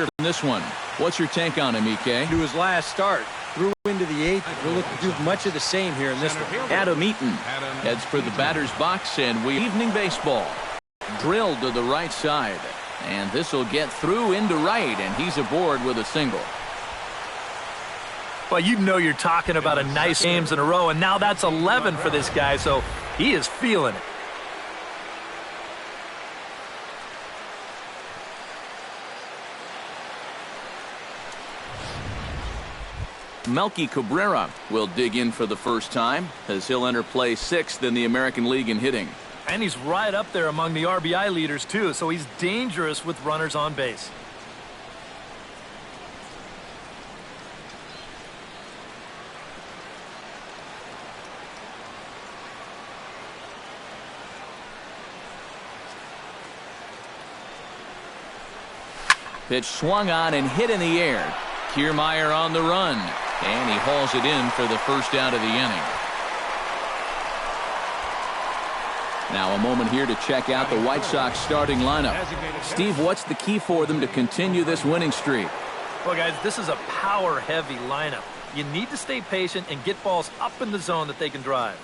in this one. What's your take on him, EK? To his last start, threw into the eighth. We'll look to do much of the same here in this one. Adam Eaton heads for the batter's box, and evening baseball. Drilled to the right side, and this will get through into right, and he's aboard with a single. Well, you know you're talking about a nice games in a row, and now that's 11 for this guy, so he is feeling it. Melky Cabrera will dig in for the first time as he'll enter play 6th in the American League in hitting. And he's right up there among the RBI leaders, too, so he's dangerous with runners on base. Pitch swung on and hit in the air. Kiermaier on the run, and he hauls it in for the first out of the inning. Now a moment here to check out the White Sox starting lineup. Steve, what's the key for them to continue this winning streak? Well, guys, this is a power-heavy lineup. You need to stay patient and get balls up in the zone that they can drive.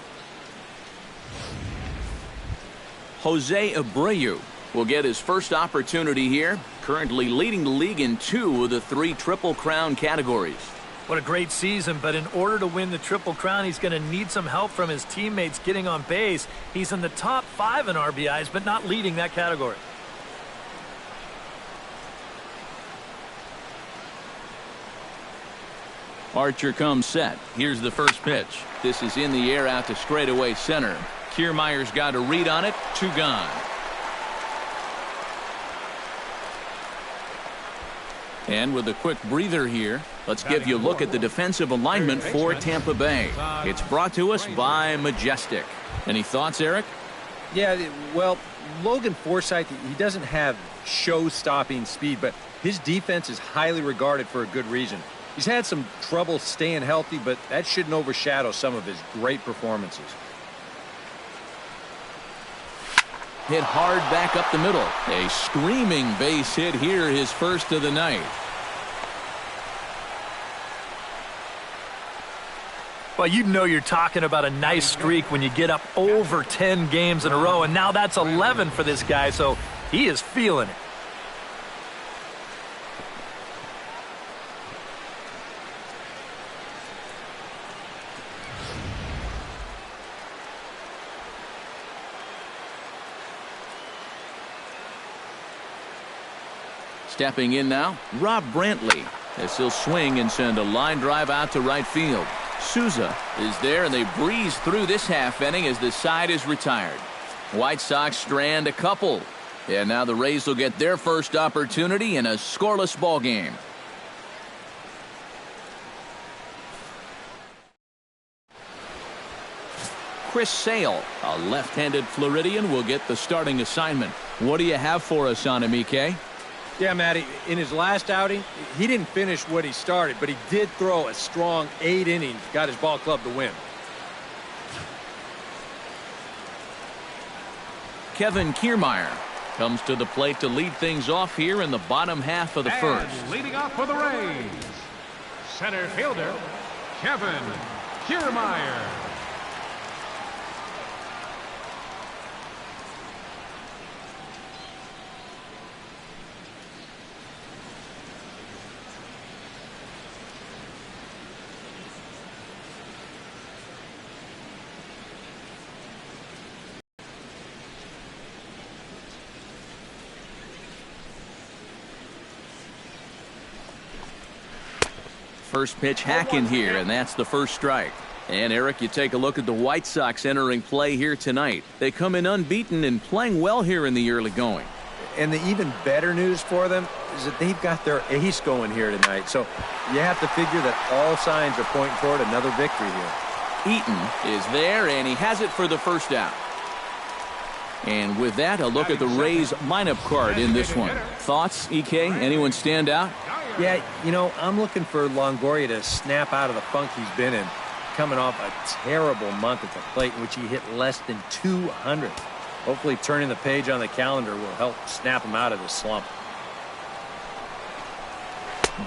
Jose Abreu will get his first opportunity here, currently leading the league in 2 of the 3 Triple Crown categories. What a great season, but in order to win the Triple Crown, he's going to need some help from his teammates getting on base. He's in the top 5 in RBIs, but not leading that category. Archer comes set. Here's the first pitch. This is in the air out to straightaway center. Kiermaier's got a read on it. 2 gone. And with a quick breather here, let's give you a look at the defensive alignment for Tampa Bay. It's brought to us by Majestic. Any thoughts, Eric? Yeah, well, Logan Forsythe, he doesn't have show-stopping speed, but his defense is highly regarded for a good reason. He's had some trouble staying healthy, but that shouldn't overshadow some of his great performances. Hit hard back up the middle. A screaming base hit here, his first of the night. Well, you know you're talking about a nice streak when you get up over 10 games in a row, and now that's 11 for this guy, so he is feeling it. Stepping in now, Rob Brantley, as he'll swing and send a line drive out to right field. Souza is there, and they breeze through this half inning as the side is retired. White Sox strand a couple. And now the Rays will get their first opportunity in a scoreless ball game. Chris Sale, a left-handed Floridian, will get the starting assignment. What do you have for us on him, EK? Yeah, Matty, in his last outing, he didn't finish what he started, but he did throw a strong 8 innings, got his ball club to win. Kevin Kiermaier comes to the plate to lead things off here in the bottom half of the first. Leading off for the Rays, center fielder, Kevin Kiermaier. First pitch hacking here, and that's the first strike. And Eric, you take a look at the White Sox entering play here tonight. They come in unbeaten and playing well here in the early going. And the even better news for them is that they've got their ace going here tonight. So you have to figure that all signs are pointing toward another victory here. Eaton is there, and he has it for the first out. And with that, a look at the Rays lineup card in this one. Thoughts, EK? Anyone stand out? Yeah, you know, I'm looking for Longoria to snap out of the funk he's been in, coming off a terrible month at the plate in which he hit less than 200. Hopefully turning the page on the calendar will help snap him out of the slump.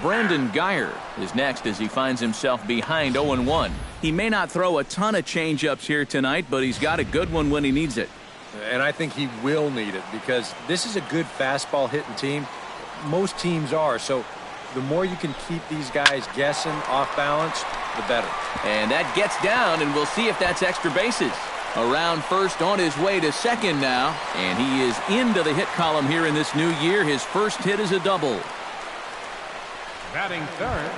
Brandon Geyer is next as he finds himself behind 0-1. He may not throw a ton of changeups here tonight, but he's got a good one when he needs it. And I think he will need it because this is a good fastball hitting team. Most teams are, so the more you can keep these guys guessing off balance, the better. And that gets down, and we'll see if that's extra bases. Around first, on his way to second now, and he is into the hit column here in this new year. His first hit is a double. Batting third,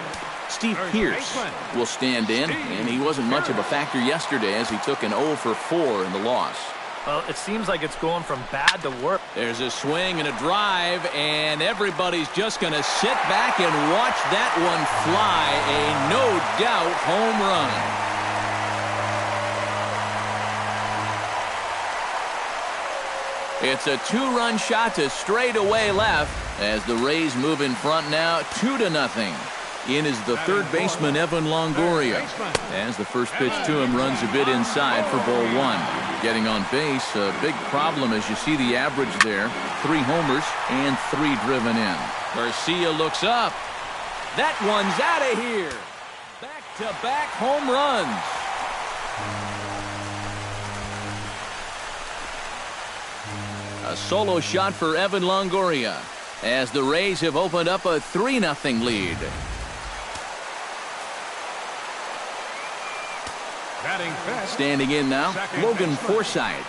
Steve third Pierce baseman, will stand in, and he wasn't much of a factor yesterday as he took an 0 for 4 in the loss. Well, it seems like it's going from bad to worse. There's a swing and a drive, and everybody's just going to sit back and watch that one fly. A no-doubt home run. It's a 2-run shot to straightaway left as the Rays move in front now 2-0. In is the third baseman, Evan Longoria, as the first pitch to him runs a bit inside for ball 1. Getting on base, a big problem as you see the average there. 3 homers and 3 driven in. Garcia looks up. That one's out of here. Back-to-back home runs. A solo shot for Evan Longoria as the Rays have opened up a 3-0 lead. Standing in now, Logan Forsythe.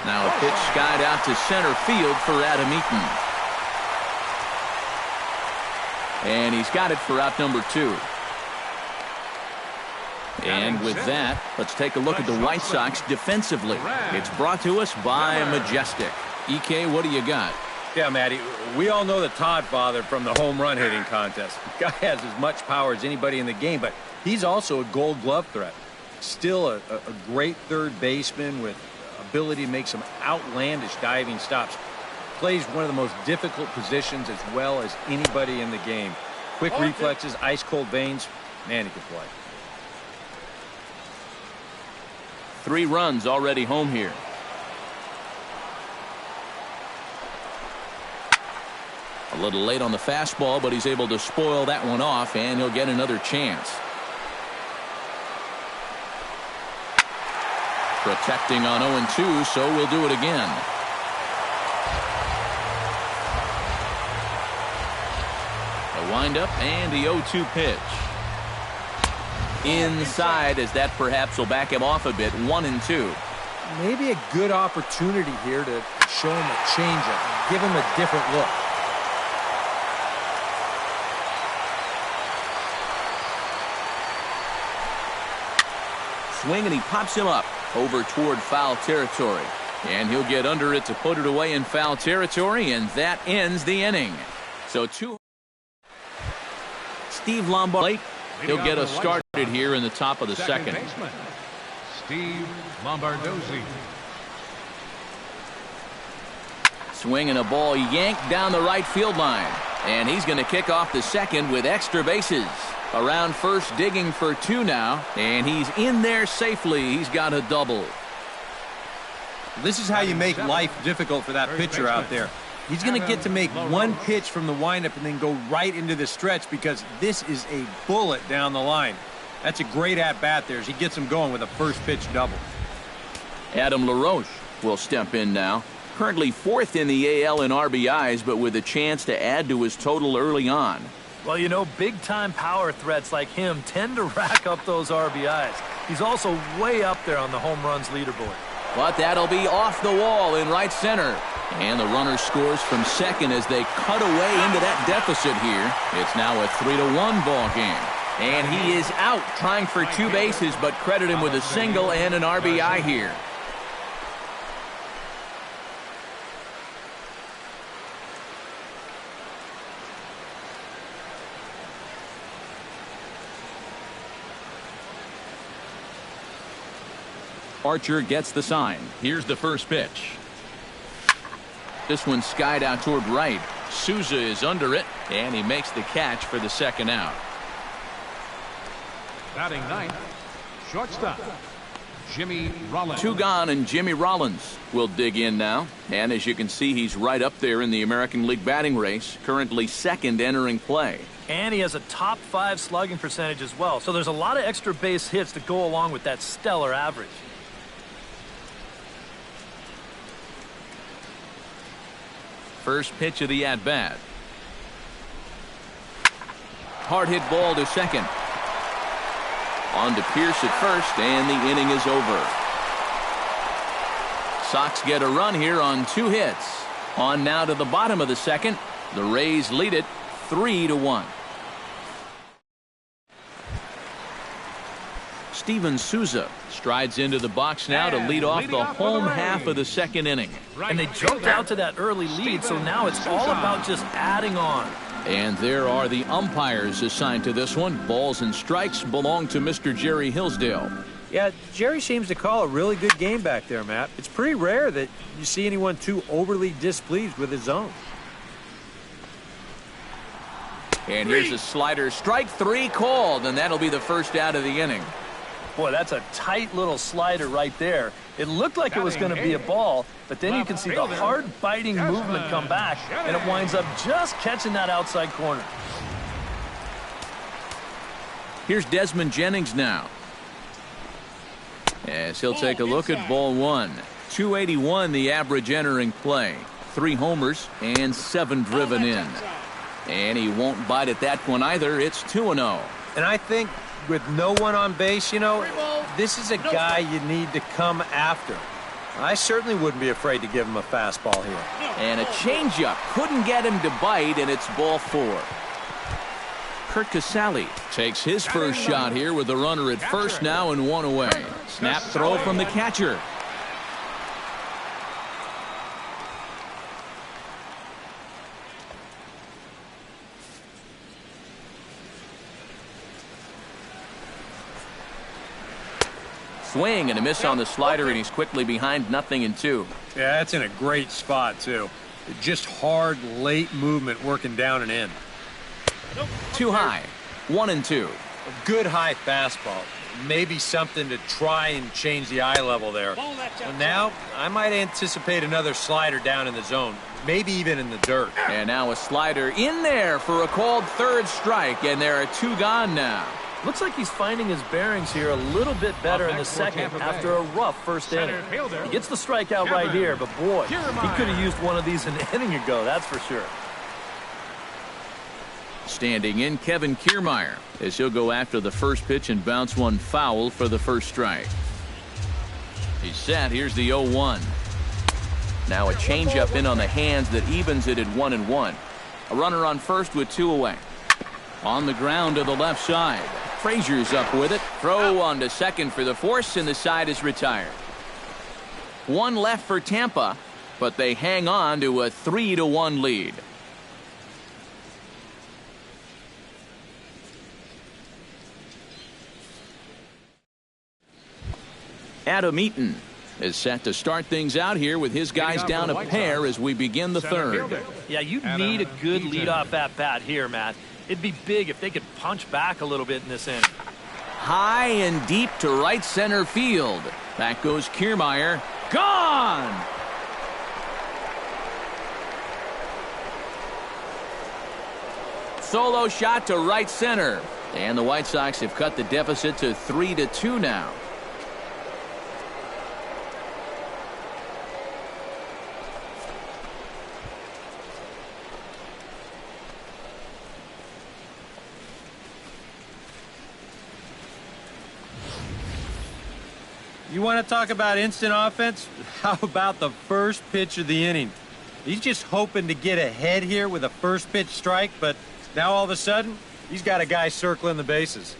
Now a pitch skied out to center field for Adam Eaton. And he's got it for out number 2. And with that, let's take a look at the White Sox defensively. It's brought to us by Majestic. EK, what do you got? Yeah, Matty, we all know the Todd father from the home run hitting contest. The guy has as much power as anybody in the game, but he's also a gold glove threat. Still a great third baseman with ability to make some outlandish diving stops. Plays one of the most difficult positions as well as anybody in the game. Quick reflexes, ice-cold veins. Man, he can play. 3 runs already home here. A little late on the fastball, but he's able to spoil that one off, and he'll get another chance. Protecting on 0-2, so we'll do it again. A windup and the 0-2 pitch. Inside, as that perhaps will back him off a bit. 1-2. Maybe a good opportunity here to show him a changeup, give him a different look. Swing, and he pops him up over toward foul territory. And he'll get under it to put it away in foul territory, and that ends the inning. So 2. Steve Lombard, he'll get us started here in the top of the second. Baseman, Steve Lombardozzi. Swing and a ball yanked down the right field line. And he's going to kick off the second with extra bases. Around first, digging for 2 now, and he's in there safely. He's got a double. This is how you make life difficult for that pitcher out there. He's going to get to make one pitch from the windup and then go right into the stretch because this is a bullet down the line. That's a great at-bat there as he gets him going with a first pitch double. Adam LaRoche will step in now. Currently 4th in the AL in RBIs, but with a chance to add to his total early on. Well, you know, big-time power threats like him tend to rack up those RBIs. He's also way up there on the home runs leaderboard. But that'll be off the wall in right center. And the runner scores from second as they cut away into that deficit here. It's now a 3-1 ball game. And he is out trying for 2 bases, but credit him with a single and an RBI here. Archer gets the sign. Here's the first pitch. This one skied out toward right. Souza is under it, and he makes the catch for the second out. Batting ninth, shortstop, Jimmy Rollins. 2 gone, and Jimmy Rollins will dig in now. And as you can see, he's right up there in the American League batting race, currently second entering play. And he has a top 5 slugging percentage as well. So there's a lot of extra base hits to go along with that stellar average. First pitch of the at-bat. Hard hit ball to second. On to Pierce at first, and the inning is over. Sox get a run here on 2 hits. On now to the bottom of the second. The Rays lead it 3-1. Steven Souza strides into the box now to lead off the home half of the second inning. And they jumped out to that early lead, so now it's all about just adding on. And there are the umpires assigned to this one. Balls and strikes belong to Mr. Jerry Hillsdale. Yeah, Jerry seems to call a really good game back there, Matt. It's pretty rare that you see anyone too overly displeased with his zone. And here's a slider. Strike 3 called, and that'll be the first out of the inning. Boy, that's a tight little slider right there. It looked like it was going to be a ball, but then you can see the hard biting movement come back, and it winds up just catching that outside corner. Here's Desmond Jennings now, as he'll take a look at ball 1. 281 the average entering play. 3 homers and 7 driven in. And he won't bite at that one either. It's 2-0. And I think with no one on base, you know, this is a guy you need to come after. I certainly wouldn't be afraid to give him a fastball here. And a changeup couldn't get him to bite, and it's ball 4. Kurt Casale takes his first shot here with the runner at first now and 1 away. Snap throw from the catcher. Swing and a miss on the slider, and he's quickly behind 0-2. Yeah, that's in a great spot, too. Just hard, late movement working down and in. Too high. 1-2. A good high fastball. Maybe something to try and change the eye level there. And now, I might anticipate another slider down in the zone. Maybe even in the dirt. And now a slider in there for a called 3rd strike, and there are 2 gone now. Looks like he's finding his bearings here a little bit better in the second after a rough first inning. He gets the strikeout right here, but boy, he could have used one of these an inning ago, that's for sure. Standing in, Kevin Kiermaier, as he'll go after the first pitch and bounce one foul for the first strike. He's set. Here's the 0-1. Now a changeup in on the hands that evens it at 1-1. A runner on first with 2 away. On the ground to the left side. Frazier's up with it. Throw on to second for the force, and the side is retired. 1 left for Tampa, but they hang on to a 3-1 lead. Adam Eaton is set to start things out here with his guys down a pair as we begin the third. Yeah, you need a good leadoff at-bat here, Matt. It'd be big if they could punch back a little bit in this inning. High and deep to right center field. Back goes Kiermaier. Gone! Solo shot to right center. And the White Sox have cut the deficit to 3-2 now. You want to talk about instant offense? How about the first pitch of the inning? He's just hoping to get ahead here with a first pitch strike, but now all of a sudden, he's got a guy circling the bases.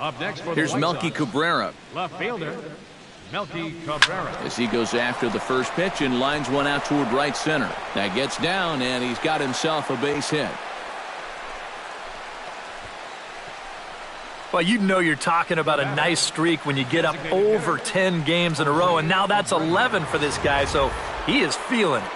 Up next for Here's the White Melky Sox, Cabrera. left fielder, Melky Cabrera. As he goes after the first pitch and lines one out toward right center. That gets down, and he's got himself a base hit. Well, you know you're talking about a nice streak when you get up over 10 games in a row, and now that's 11 for this guy, so he is feeling it.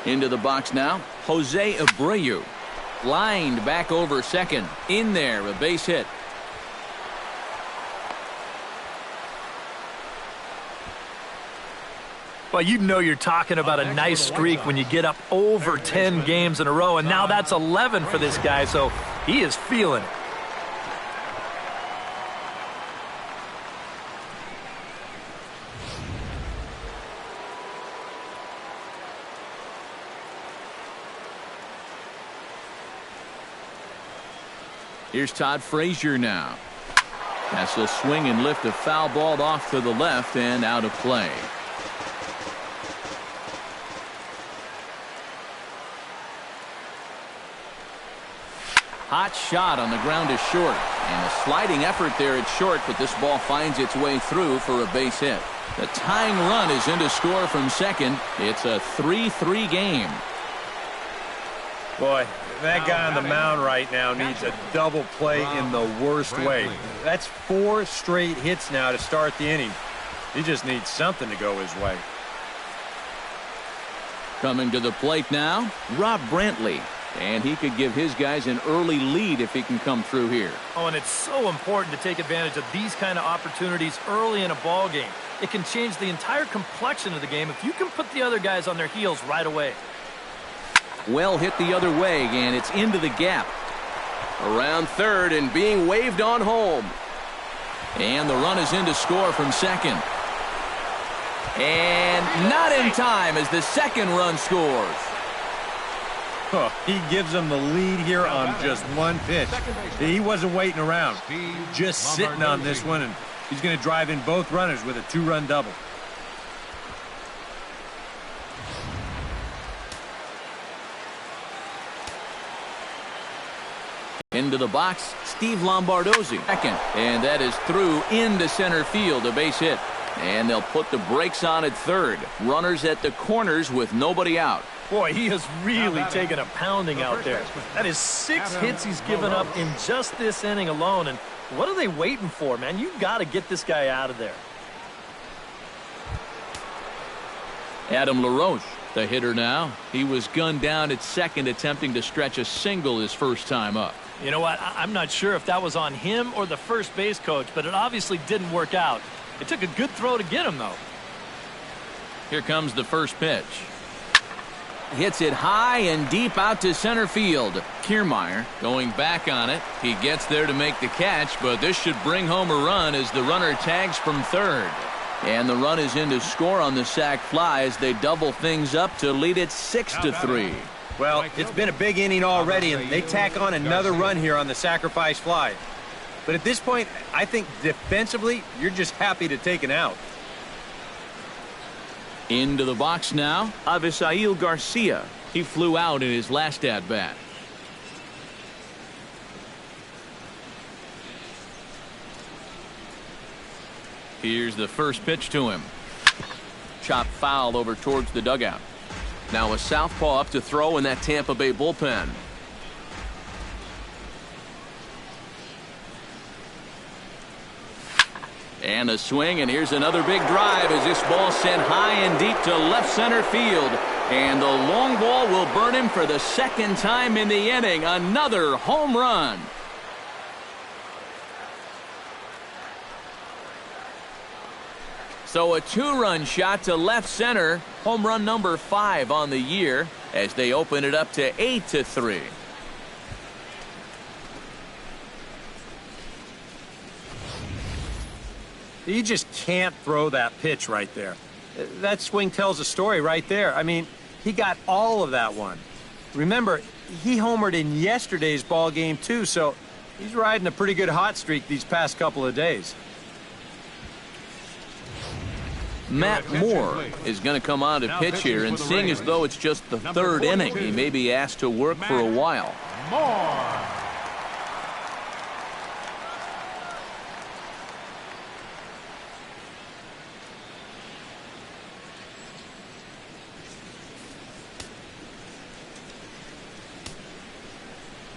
Into the box now, Jose Abreu. Lined back over second. In there, a base hit. Well, you know you're talking about a nice streak when you get up over 10 games in a row, and now that's 11 for this guy, so he is feeling it. Here's Todd Frazier now. That's a swing and lift, a foul ball off to the left and out of play. Hot shot on the ground is short. And a sliding effort there at short, but this ball finds its way through for a base hit. The tying run is in to score from second. It's a 3-3 game. Boy, that guy on the mound right now needs a double play in the worst way. That's 4 straight hits now to start the inning. He just needs something to go his way. Coming to the plate now, Rob Brantley. And he could give his guys an early lead if he can come through here. Oh, and it's so important to take advantage of these kind of opportunities early in a ball game. It can change the entire complexion of the game if you can put the other guys on their heels right away. Well hit the other way, and it's into the gap. Around third and being waved on home. And the run is in to score from second. And not in time as the second run scores. Oh, he gives them the lead here on just one pitch. He wasn't waiting around. Just sitting on this one, and he's going to drive in both runners with a 2-run double. Into the box, Steve Lombardozzi. Second, and that is through into center field, a base hit. And they'll put the brakes on at third. Runners at the corners with nobody out. Boy, he has really taken a pounding out there. That is 6 hits he's given up in just this inning alone. And what are they waiting for, man? You've got to get this guy out of there. Adam LaRoche, the hitter now. He was gunned down at second, attempting to stretch a single his first time up. You know what? I'm not sure if that was on him or the first base coach, but it obviously didn't work out. It took a good throw to get him, though. Here comes the first pitch. Hits it high and deep out to center field. Kiermaier going back on it. He gets there to make the catch, but this should bring home a run as the runner tags from third. And the run is in to score on the sac fly as they double things up to lead it 6-3. Well, it's been a big inning already, and they tack on another run here on the sacrifice fly. But at this point, I think defensively, you're just happy to take an out. Into the box now, Avisail Garcia. He flew out in his last at-bat. Here's the first pitch to him. Chop foul over towards the dugout. Now a southpaw up to throw in that Tampa Bay bullpen. And a swing, and here's another big drive as this ball sent high and deep to left center field. And the long ball will burn him for the second time in the inning. Another home run. So a 2-run shot to left center. Home run number 5 on the year as they open it up to 8-3. You just can't throw that pitch right there. That swing tells a story right there. I mean, he got all of that one. Remember, he homered in yesterday's ball game too, so he's riding a pretty good hot streak these past couple of days. Matt Moore is going to come on to pitch here, and seeing as though it's just the third inning, he may be asked to work for a while. Moore.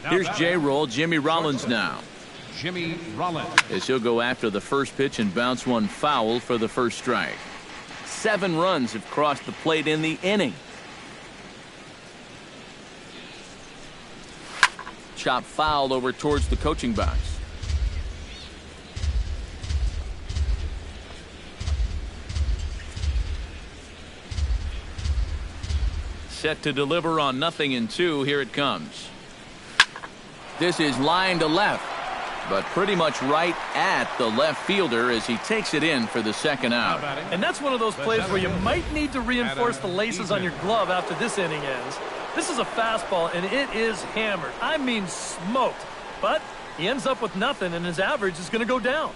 Here's J-Roll, Jimmy Rollins now. Jimmy Rollins. As he'll go after the first pitch and bounce one foul for the first strike. 7 runs have crossed the plate in the inning. chop foul over towards the coaching box. Set to deliver on 0-2. Here it comes. This is line to left, but pretty much right at the left fielder as he takes it in for the second out. And that's one of those plays where you might need to reinforce the laces on your glove after this inning ends. This is a fastball, and it is hammered. I mean smoked. But he ends up with nothing, and his average is going to go down.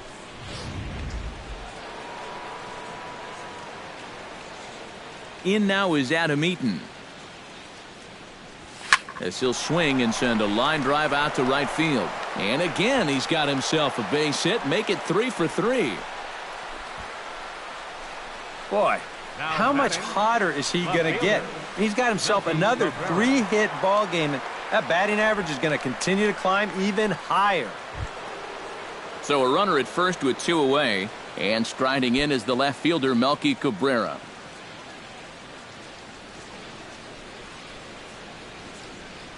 In now is Adam Eaton. As he'll swing and send a line drive out to right field. And again, he's got himself a base hit. Make it 3 for 3. Boy, how much hotter is he going to get? He's got himself another 3-hit ball game, and that batting average is going to continue to climb even higher. So a runner at first with 2 away, and striding in is the left fielder, Melky Cabrera.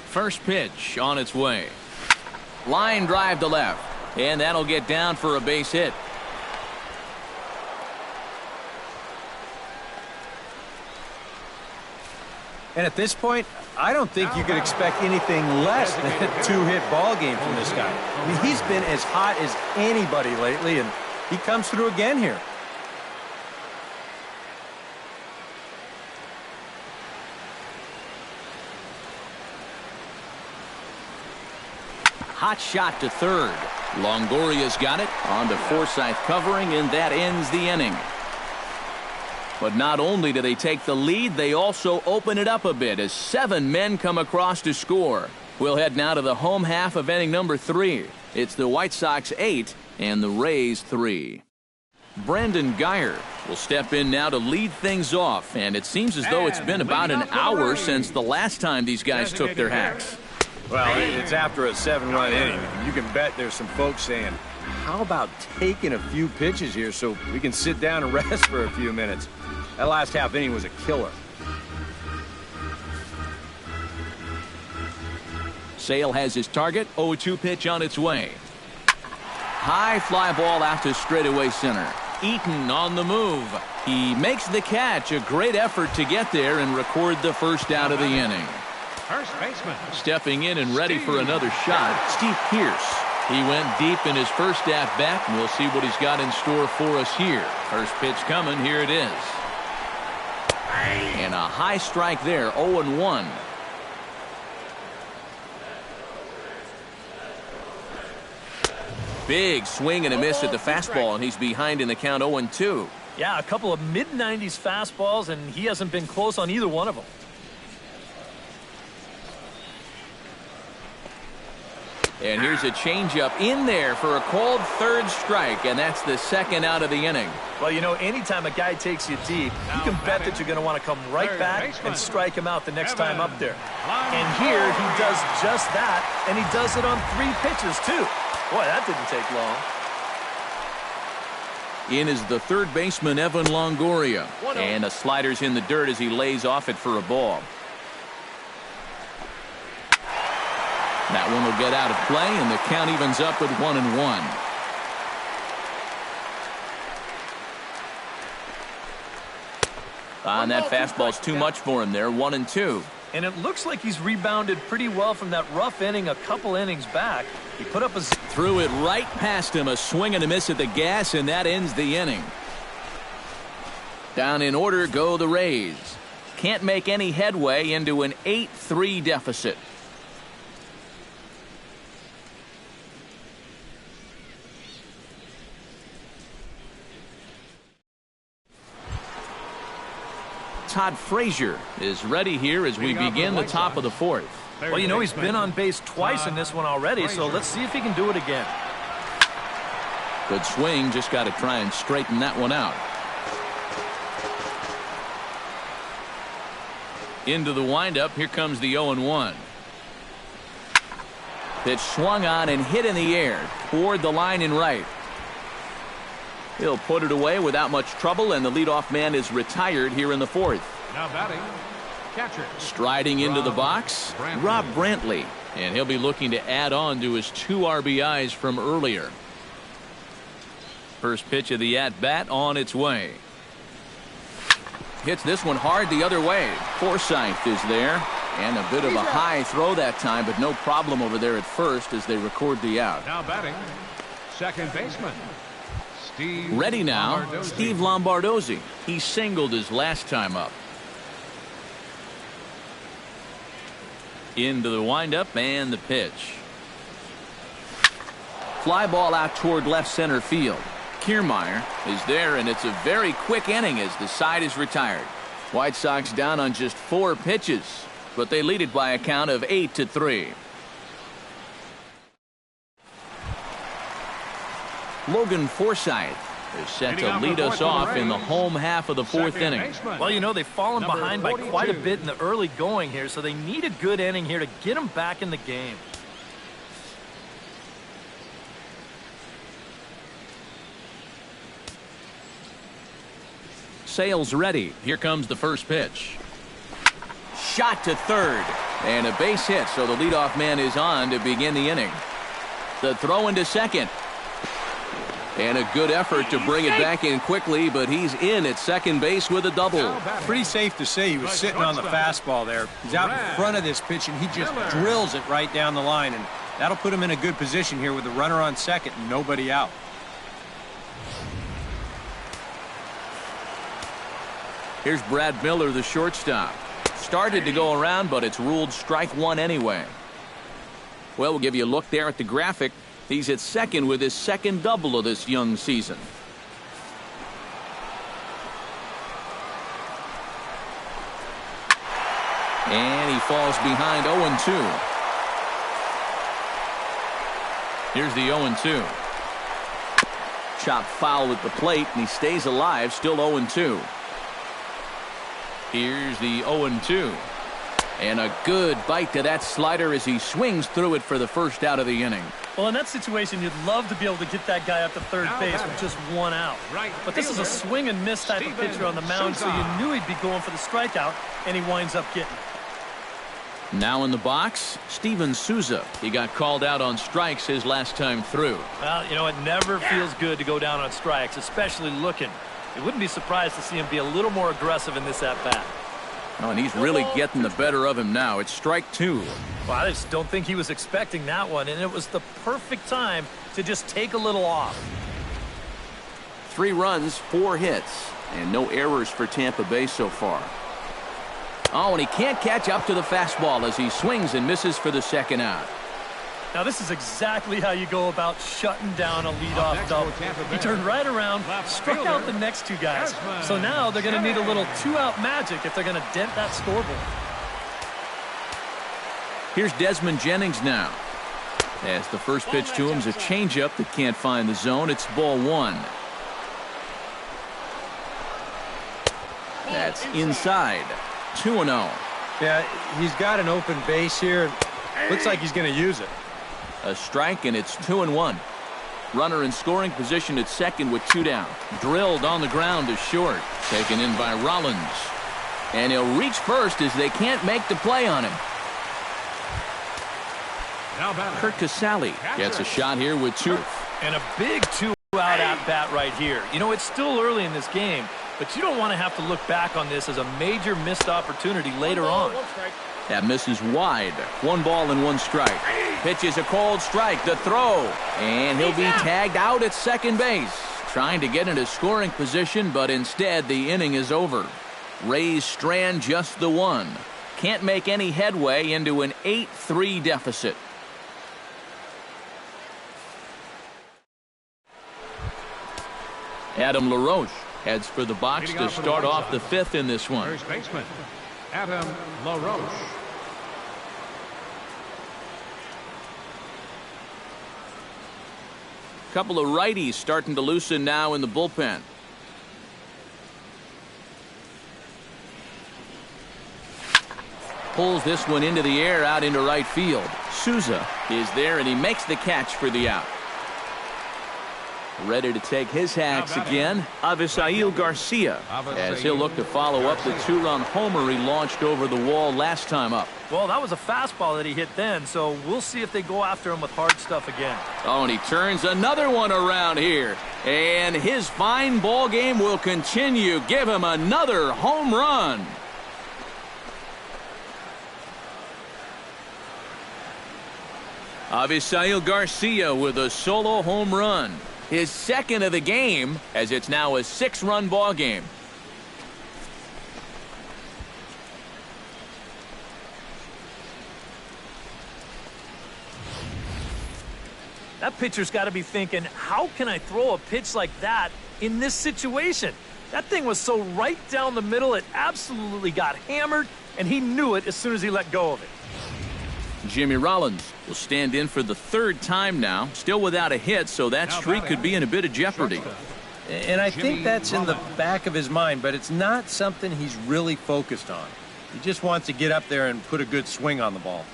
First pitch on its way. Line drive to left, and that'll get down for a base hit. And at this point, I don't think you could expect anything less than a 2-hit ball game from this guy. I mean, he's been as hot as anybody lately, and he comes through again here. Hot shot to third. Longoria's got it on to Forsythe covering, and that ends the inning. But not only do they take the lead, they also open it up a bit as 7 men come across to score. We'll head now to the home half of inning number 3. It's the White Sox 8 and the Rays 3. Brandon Geyer will step in now to lead things off, and it seems as though it's been about an hour since the last time these guys took their hacks. Well, it's after a 7-run inning. You can bet there's some folks saying, how about taking a few pitches here so we can sit down and rest for a few minutes? That last half inning was a killer. Sale has his target. 0-2 pitch on its way. High fly ball out to straightaway center. Eaton on the move. He makes the catch. A great effort to get there and record the first out of the inning. First baseman. Stepping in and ready for another shot, Steve Pearce. He went deep in his first at-bat, and we'll see what he's got in store for us here. First pitch coming. Here it is. And a high strike there, 0-1. Big swing and a miss at the fastball, and he's behind in the count 0-2. Yeah, a couple of mid-90s fastballs, and he hasn't been close on either one of them. And here's a changeup in there for a called third strike, and that's the second out of the inning. Well, you know, anytime a guy takes you deep, you can bet that you're going to want to come right back and strike him out the next time up there. And here he does just that, and he does it on 3 pitches, too. Boy, that didn't take long. In is the third baseman, Evan Longoria. And a slider's in the dirt as he lays off it for a ball. That one will get out of play, and the count evens up at 1-1. And that fastball's too much for him there, 1-2. And it looks like he's rebounded pretty well from that rough inning a couple innings back. He put up a... Threw it right past him, a swing and a miss at the gas, and that ends the inning. Down in order go the Rays. Can't make any headway into an 8-3 deficit. Todd Frazier is ready here as we begin the top of the 4th. Well, you know, he's been on base twice in this one already, so let's see if he can do it again. Good swing, just got to try and straighten that one out. Into the windup, here comes the 0-1. Pitch swung on and hit in the air toward the line and right. He'll put it away without much trouble, and the leadoff man is retired here in the 4th. Now batting, Catcher. Striding into the box, Rob Brantley. And he'll be looking to add on to his 2 RBIs from earlier. First pitch of the at-bat on its way. Hits this one hard the other way. Forsythe is there. And a bit of a high throw that time, but no problem over there at first as they record the out. Now batting, second baseman, Steve Ready now, Lombardozzi. Steve Lombardozzi. He singled his last time up. Into the windup and the pitch. Fly ball out toward left center field. Kiermaier is there, and it's a very quick inning as the side is retired. White Sox down on just 4 pitches, but they lead it by a count of 8-3. Logan Forsythe is set to lead us off in the home half of the 4th inning. Well, you know, they've fallen Number behind by 42. quite a bit in the early going here, so they need a good inning here to get them back in the game. Sales ready. Here comes the first pitch. Shot to third. And a base hit, so the leadoff man is on to begin the inning. The throw into second. And a good effort to bring it back in quickly, but he's in at second base with a double. Pretty safe to say he was sitting on the fastball there. He's out in front of this pitch, and he just drills it right down the line, and that'll put him in a good position here with the runner on second and nobody out. Here's Brad Miller, the shortstop. Started to go around, but it's ruled strike 1 anyway. Well, we'll give you a look there at the graphic. He's at second with his second double of this young season. And he falls behind 0-2. Here's the 0-2. Chopped foul at the plate, and he stays alive, still 0-2. Here's the 0-2. And a good bite to that slider as he swings through it for the first out of the inning. Well, in that situation, you'd love to be able to get that guy up to third base with just 1 out. But this is a swing and miss type of pitcher on the mound, so you knew he'd be going for the strikeout, and he winds up getting it. Now in the box, Steven Souza. He got called out on strikes his last time through. Well, you know, it never feels good to go down on strikes, especially looking. You wouldn't be surprised to see him be a little more aggressive in this at-bat. Oh, and he's really getting the better of him now. It's strike 2. Well, I just don't think he was expecting that one, and it was the perfect time to just take a little off. 3 runs, 4 hits, and no errors for Tampa Bay so far. Oh, and he can't catch up to the fastball as he swings and misses for the second out. Now, this is exactly how you go about shutting down a leadoff double. He turned right around, struck out the next 2 guys. So now they're going to need a little 2-out magic if they're going to dent that scoreboard. Here's Desmond Jennings now. As the first pitch to him is a changeup that can't find the zone. It's ball 1. That's inside. 2-0. Yeah, he's got an open base here. Looks like he's going to use it. A strike, and it's 2-1. Runner in scoring position at second with 2 down. Drilled on the ground to short. Taken in by Rollins. And he'll reach first as they can't make the play on him. Kurt Casale gets a shot here with 2. And a big 2-out at-bat right here. You know, it's still early in this game, but you don't want to have to look back on this as a major missed opportunity later on. That misses wide. 1 ball and 1 strike. Pitches a cold strike. The throw. And he'll be tagged out at second base. Trying to get into scoring position, but instead the inning is over. Rays strand just the 1. Can't make any headway into an 8-3 deficit. Adam LaRoche heads for the box to start off the 5th in this one. First baseman, Adam LaRoche. Couple of righties starting to loosen now in the bullpen. Pulls this one into the air out into right field. Souza is there, and he makes the catch for the out. Ready to take his hacks again, Avisail Garcia, as he'll look to follow up the two-run homer he launched over the wall last time up. Well, that was a fastball that he hit then, so we'll see if they go after him with hard stuff again. Oh, and he turns another one around here. And his fine ball game will continue. Give him another home run. Avisail Garcia with a solo home run. His second of the game, as it's now a 6-run ball game. That pitcher's got to be thinking, how can I throw a pitch like that in this situation? That thing was so right down the middle, it absolutely got hammered, and he knew it as soon as he let go of it. Jimmy Rollins will stand in for the 3rd time now, still without a hit, so that streak could be in a bit of jeopardy. And I think that's in the back of his mind, but it's not something he's really focused on. He just wants to get up there and put a good swing on the ball.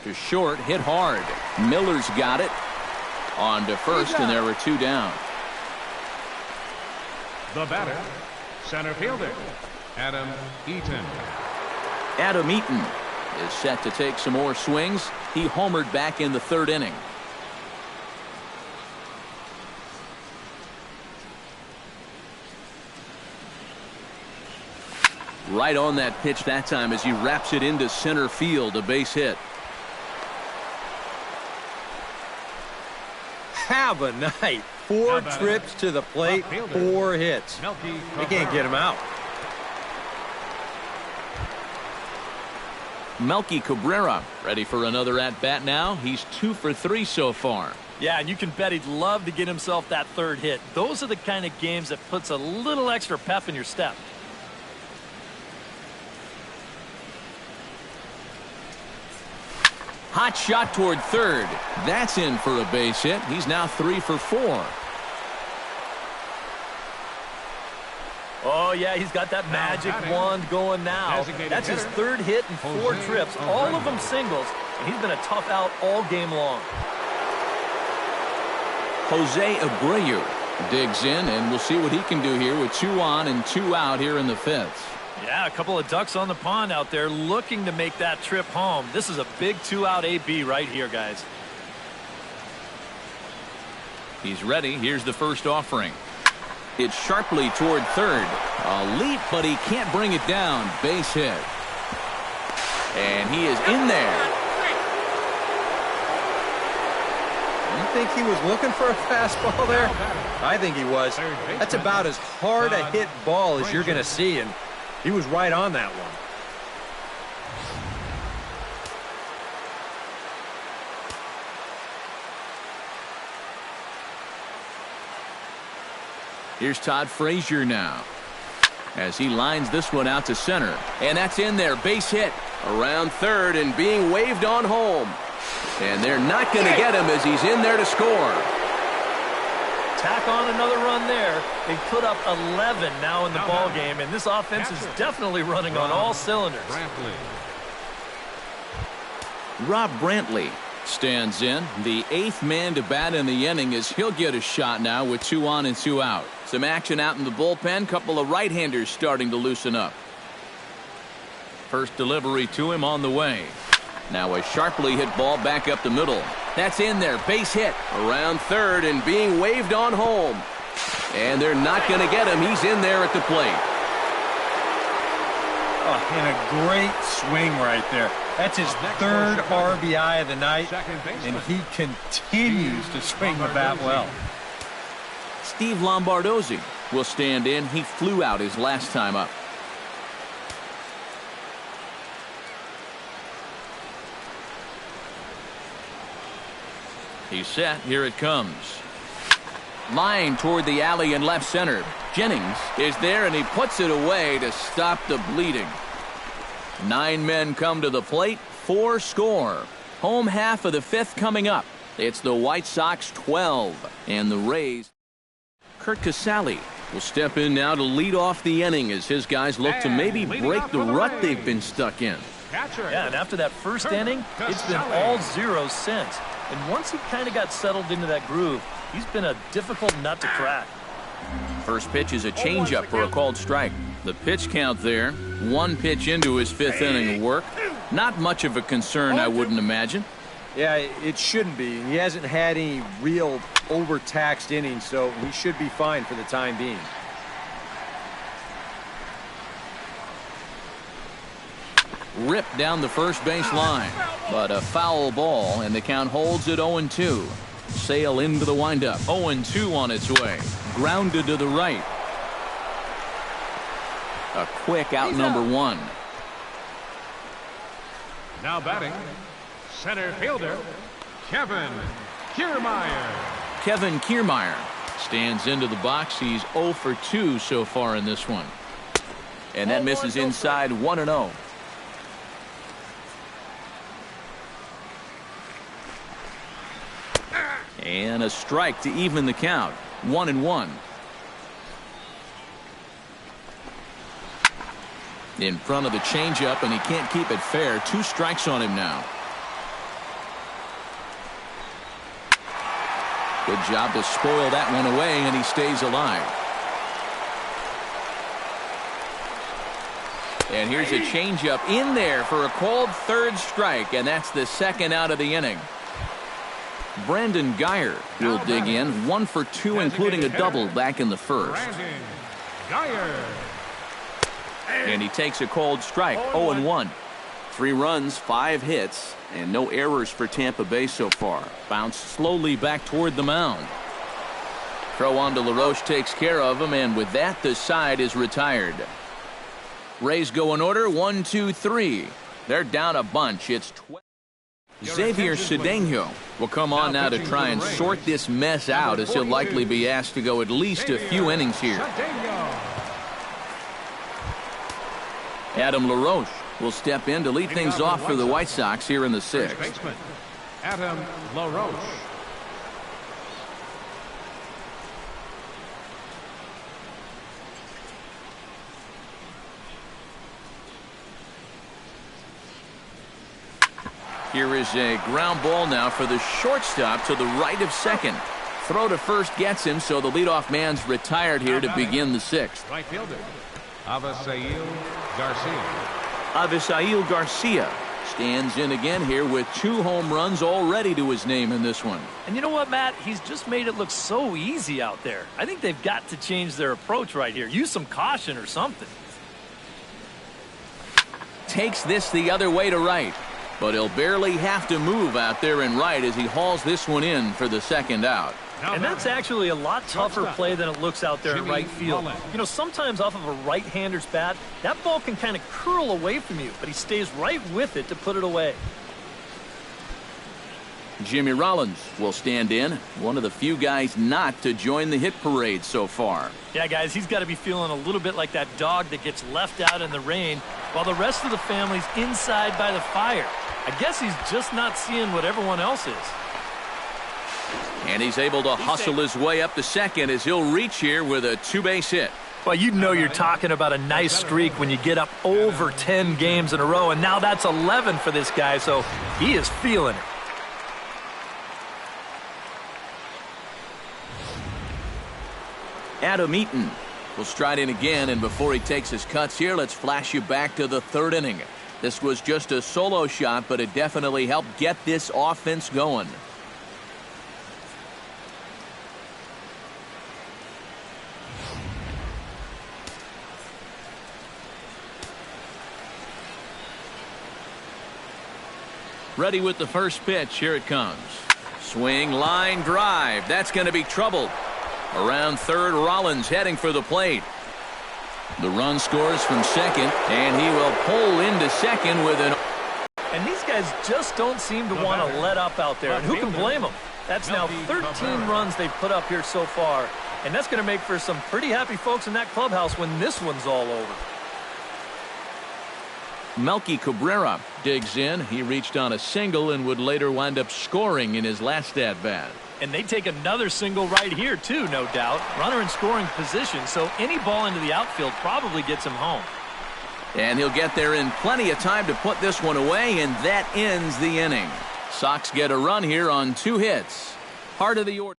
To short, hit hard. Miller's got it. On to first, and there were 2 down. The batter, center fielder, Adam Eaton. Adam Eaton is set to take some more swings. He homered back in the 3rd inning. Right on that pitch that time as he wraps it into center field, a base hit. Have a night. 4 trips to the plate, 4 hits. They can't get him out. Melky Cabrera ready for another at-bat now. He's 2 for 3 so far. Yeah, and you can bet he'd love to get himself that 3rd hit. Those are the kind of games that puts a little extra pep in your step. Hot shot toward 3rd. That's in for a base hit. He's now 3 for 4. Oh, yeah, he's got that magic wand going now. That's his 3rd hit in 4 trips, all of them singles, and he's been a tough out all game long. Jose Abreu digs in, and we'll see what he can do here with 2 on and 2 out here in the 5th. Yeah, a couple of ducks on the pond out there looking to make that trip home. This is a big 2-out AB right here, guys. He's ready. Here's the first offering. It's sharply toward 3rd. A leap, but he can't bring it down. Base hit. And he is in there. You think he was looking for a fastball there? I think he was. That's about as hard a hit ball as you're going to see, and he was right on that one. Here's Todd Frazier now as he lines this one out to center. And that's in there. Base hit around 3rd and being waved on home. And they're not going to get him as he's in there to score. Tack on another run there. They put up 11 now in the ball game, and this offense is definitely running on all cylinders. Rob Brantley stands in. The 8th man to bat in the inning as he'll get a shot now with 2 on and 2 out. Some action out in the bullpen. Couple of right-handers starting to loosen up. First delivery to him on the way. Now a sharply hit ball back up the middle. That's in there. Base hit around 3rd and being waved on home. And they're not going to get him. He's in there at the plate. Oh, and a great swing right there. That's his 3rd RBI of the night, and he continues to swing the bat well. Steve Lombardozzi will stand in. He flew out his last time up. He's set. Here it comes. Line toward the alley in left center. Jennings is there, and he puts it away to stop the bleeding. 9 men come to the plate. 4 score. Home half of the 5th coming up. It's the White Sox 12 and the Rays. Kurt Casale will step in now to lead off the inning as his guys look to maybe break the rut they've been stuck in. Yeah, and after that first inning, it's been all zeros since. And once he kind of got settled into that groove, he's been a difficult nut to crack. First pitch is a changeup for a called strike. The pitch count there, 1 pitch into his 5th inning of work. Not much of a concern, I wouldn't imagine. Yeah, it shouldn't be. He hasn't had any real overtaxed innings, so he should be fine for the time being. Ripped down the first base line, but a foul ball, and the count holds at 0-2. Sale into the windup. 0-2 on its way. Grounded to the right. A quick out number 1. Now batting, center fielder, Kevin Kiermaier. Kevin Kiermaier stands into the box. He's 0 for 2 so far in this one. And that misses inside 1-0. And a strike to even the count. 1-1. In front of the changeup, and he can't keep it fair. 2 strikes on him now. Good job to spoil that one away, and he stays alive. And here's a changeup in there for a called 3rd strike, and that's the 2nd out of the inning. Brandon Geyer will dig in. 1 for 2, including a double back in the 1st. Brandon Geyer. And he takes a called strike. 0-1. 3 runs, 5 hits, and no errors for Tampa Bay so far. Bounced slowly back toward the mound. Throw on to LaRoche takes care of him, and with that, the side is retired. Rays go in order. 1, 2, 3. They're down a bunch. It's 12. Xavier Cedeno will come on now to try and sort this mess out, as he'll likely be asked to go at least a few innings here. Adam LaRoche will step in to lead things off for the White Sox here in the 6th. Adam LaRoche. Here is a ground ball now for the shortstop to the right of second. Throw to first gets him, so the leadoff man's retired here to begin the 6th. Right fielder, Avisail Garcia. Avisail Garcia stands in again here with 2 home runs already to his name in this one. And you know what, Matt? He's just made it look so easy out there. I think they've got to change their approach right here. Use some caution or something. Takes this the other way to right. But he'll barely have to move out there in right as he hauls this one in for the 2nd out. And that's actually a lot tougher play than it looks out there in right field. You know, sometimes off of a right-hander's bat, that ball can kind of curl away from you, but he stays right with it to put it away. Jimmy Rollins will stand in, one of the few guys not to join the hit parade so far. Yeah, guys, he's got to be feeling a little bit like that dog that gets left out in the rain while the rest of the family's inside by the fire. I guess he's just not seeing what everyone else is. And he's able to hustle his way up to second as he'll reach here with a 2-base hit. Well, you know you're talking about a nice streak when you get up over 10 games in a row, and now that's 11 for this guy, so he is feeling it. Adam Eaton will stride in again, and before he takes his cuts here, let's flash you back to the 3rd inning. This was just a solo shot, but it definitely helped get this offense going. Ready with the first pitch. Here it comes. Swing, line drive. That's going to be trouble. Around third, Rollins heading for the plate. The run scores from second, and he will pull into second with an... And these guys just don't seem to want to let up out there. And who can blame them? That's now 13 runs they've put up here so far. And that's going to make for some pretty happy folks in that clubhouse when this one's all over. Melky Cabrera digs in. He reached on a single and would later wind up scoring in his last at-bat. And they take another single right here, too, no doubt. Runner in scoring position, so any ball into the outfield probably gets him home. And he'll get there in plenty of time to put this one away, and that ends the inning. Sox get a run here on 2 hits. Heart of the order.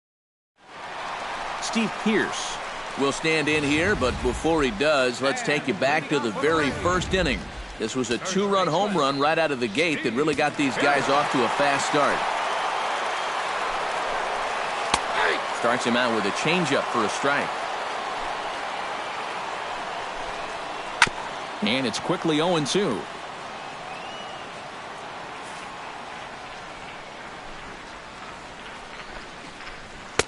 Steve Pearce will stand in here, but before he does, let's take you back to the very first inning. This was a 2-run home run right out of the gate that really got these guys off to a fast start. Starts him out with a changeup for a strike. And it's quickly 0-2.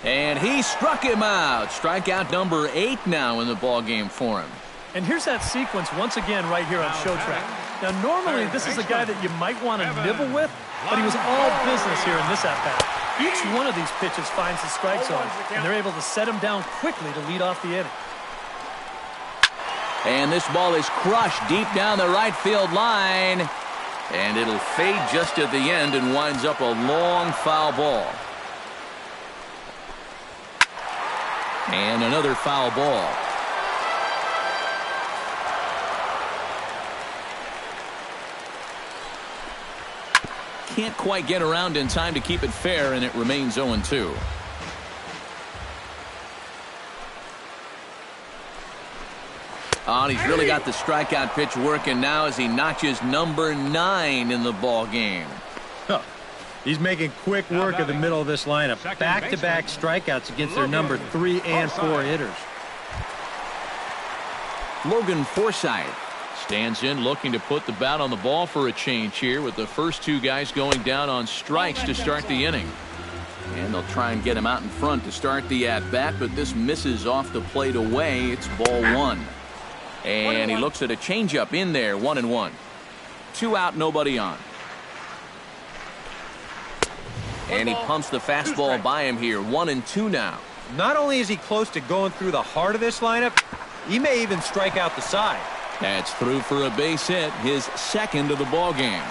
And he struck him out. Strikeout number 8 now in the ballgame for him. And here's that sequence once again right here on Show Track. Now, normally this is a guy that you might want to nibble with, but he was all business here in this at-bat. Each one of these pitches finds the strike zone, and they're able to set him down quickly to lead off the inning. And this ball is crushed deep down the right field line. And it'll fade just at the end and winds up a long foul ball. And another foul ball. Can't quite get around in time to keep it fair, and it remains 0-2. Oh, and he's really got the strikeout pitch working now as he notches number 9 in the ball game. Huh. He's making quick work of the middle of this lineup. Back-to-back strikeouts against their number 3 and 4 hitters. Logan Forsythe stands in looking to put the bat on the ball for a change here with the first 2 guys going down on strikes to start the inning. And they'll try and get him out in front to start the at-bat, but this misses off the plate away. It's ball 1. And he looks at a changeup in there, 1-1. 2 out, nobody on. And he pumps the fastball by him here, 1-2 now. Not only is he close to going through the heart of this lineup, he may even strike out the side. That's through for a base hit, his 2nd of the ball game.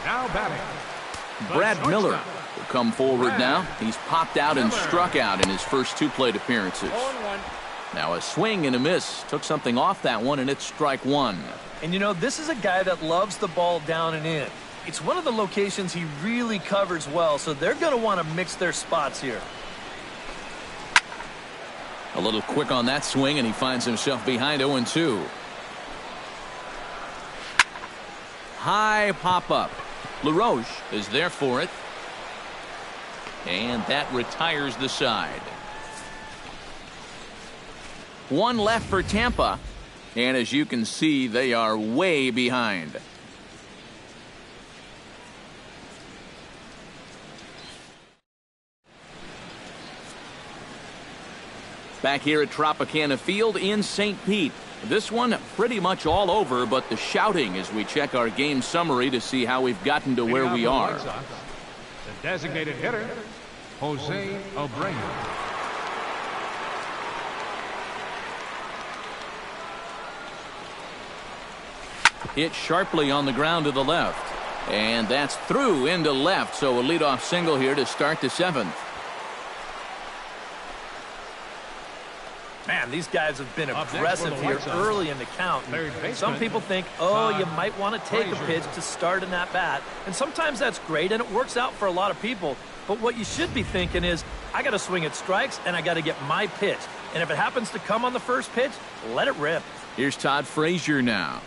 Now batting, Brad Miller will come forward now. He's popped out and struck out in his first 2 plate appearances. Now a swing and a miss. Took something off that one, and it's strike 1. And you know, this is a guy that loves the ball down and in. It's one of the locations he really covers well, so they're going to want to mix their spots here. A little quick on that swing, and he finds himself behind 0-2. High pop-up. LaRoche is there for it. And that retires the side. 1 left for Tampa. And as you can see, they are way behind. Back here at Tropicana Field in St. Pete. This one pretty much all over, but the shouting as we check our game summary to see how we've gotten to where we are. The designated hitter, Jose Abreu. Hit sharply on the ground to the left. And that's through into left, so a leadoff single here to start the 7th. Man, these guys have been aggressive here early in the count. Some people think, oh, you might want to take a pitch to start an at-bat. And sometimes that's great, and it works out for a lot of people. But what you should be thinking is, I got to swing at strikes, and I got to get my pitch. And if it happens to come on the first pitch, let it rip. Here's Todd Frazier now.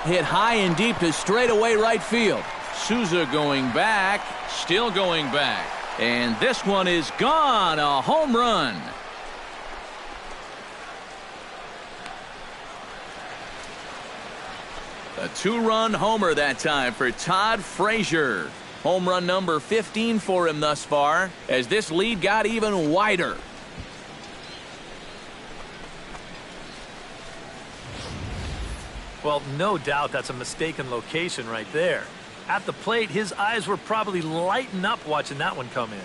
Hit high and deep to straightaway right field. Souza going back, still going back. And this one is gone, a home run. A 2-run homer that time for Todd Frazier. Home run number 15 for him thus far, as this lead got even wider. Well, no doubt that's a mistaken location right there. At the plate, his eyes were probably lighting up watching that one come in.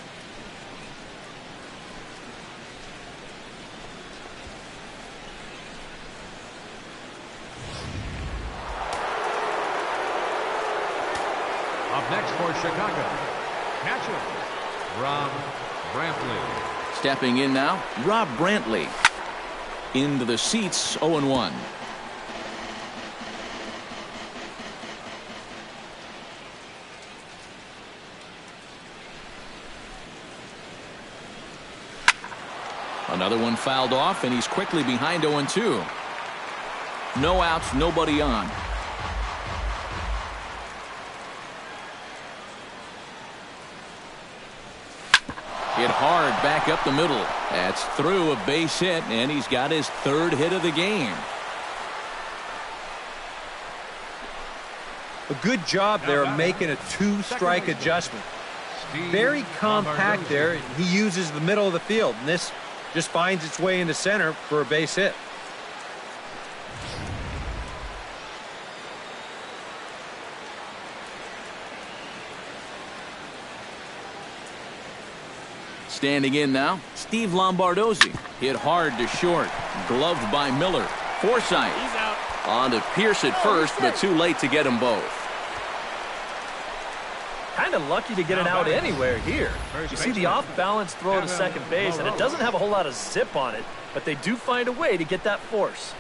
Next for Chicago, catcher, Rob Brantley. Stepping in now, Rob Brantley. Into the seats, 0-1. Another one fouled off, and he's quickly behind 0-2. No outs, nobody on. Hit hard back up the middle. That's through a base hit, and he's got his third hit of the game. A good job there of making a two-strike adjustment. Very compact there. He uses the middle of the field, and this just finds its way into center for a base hit. Standing in now, Steve Lombardozzi. Hit hard to short. Gloved by Miller. Forsythe. He's out. On to Pierce at first, but too late to get them both. Kind of lucky to get it out anywhere here. You see the off-balance throw to second base, and it doesn't have a whole lot of zip on it, but they do find a way to get that force.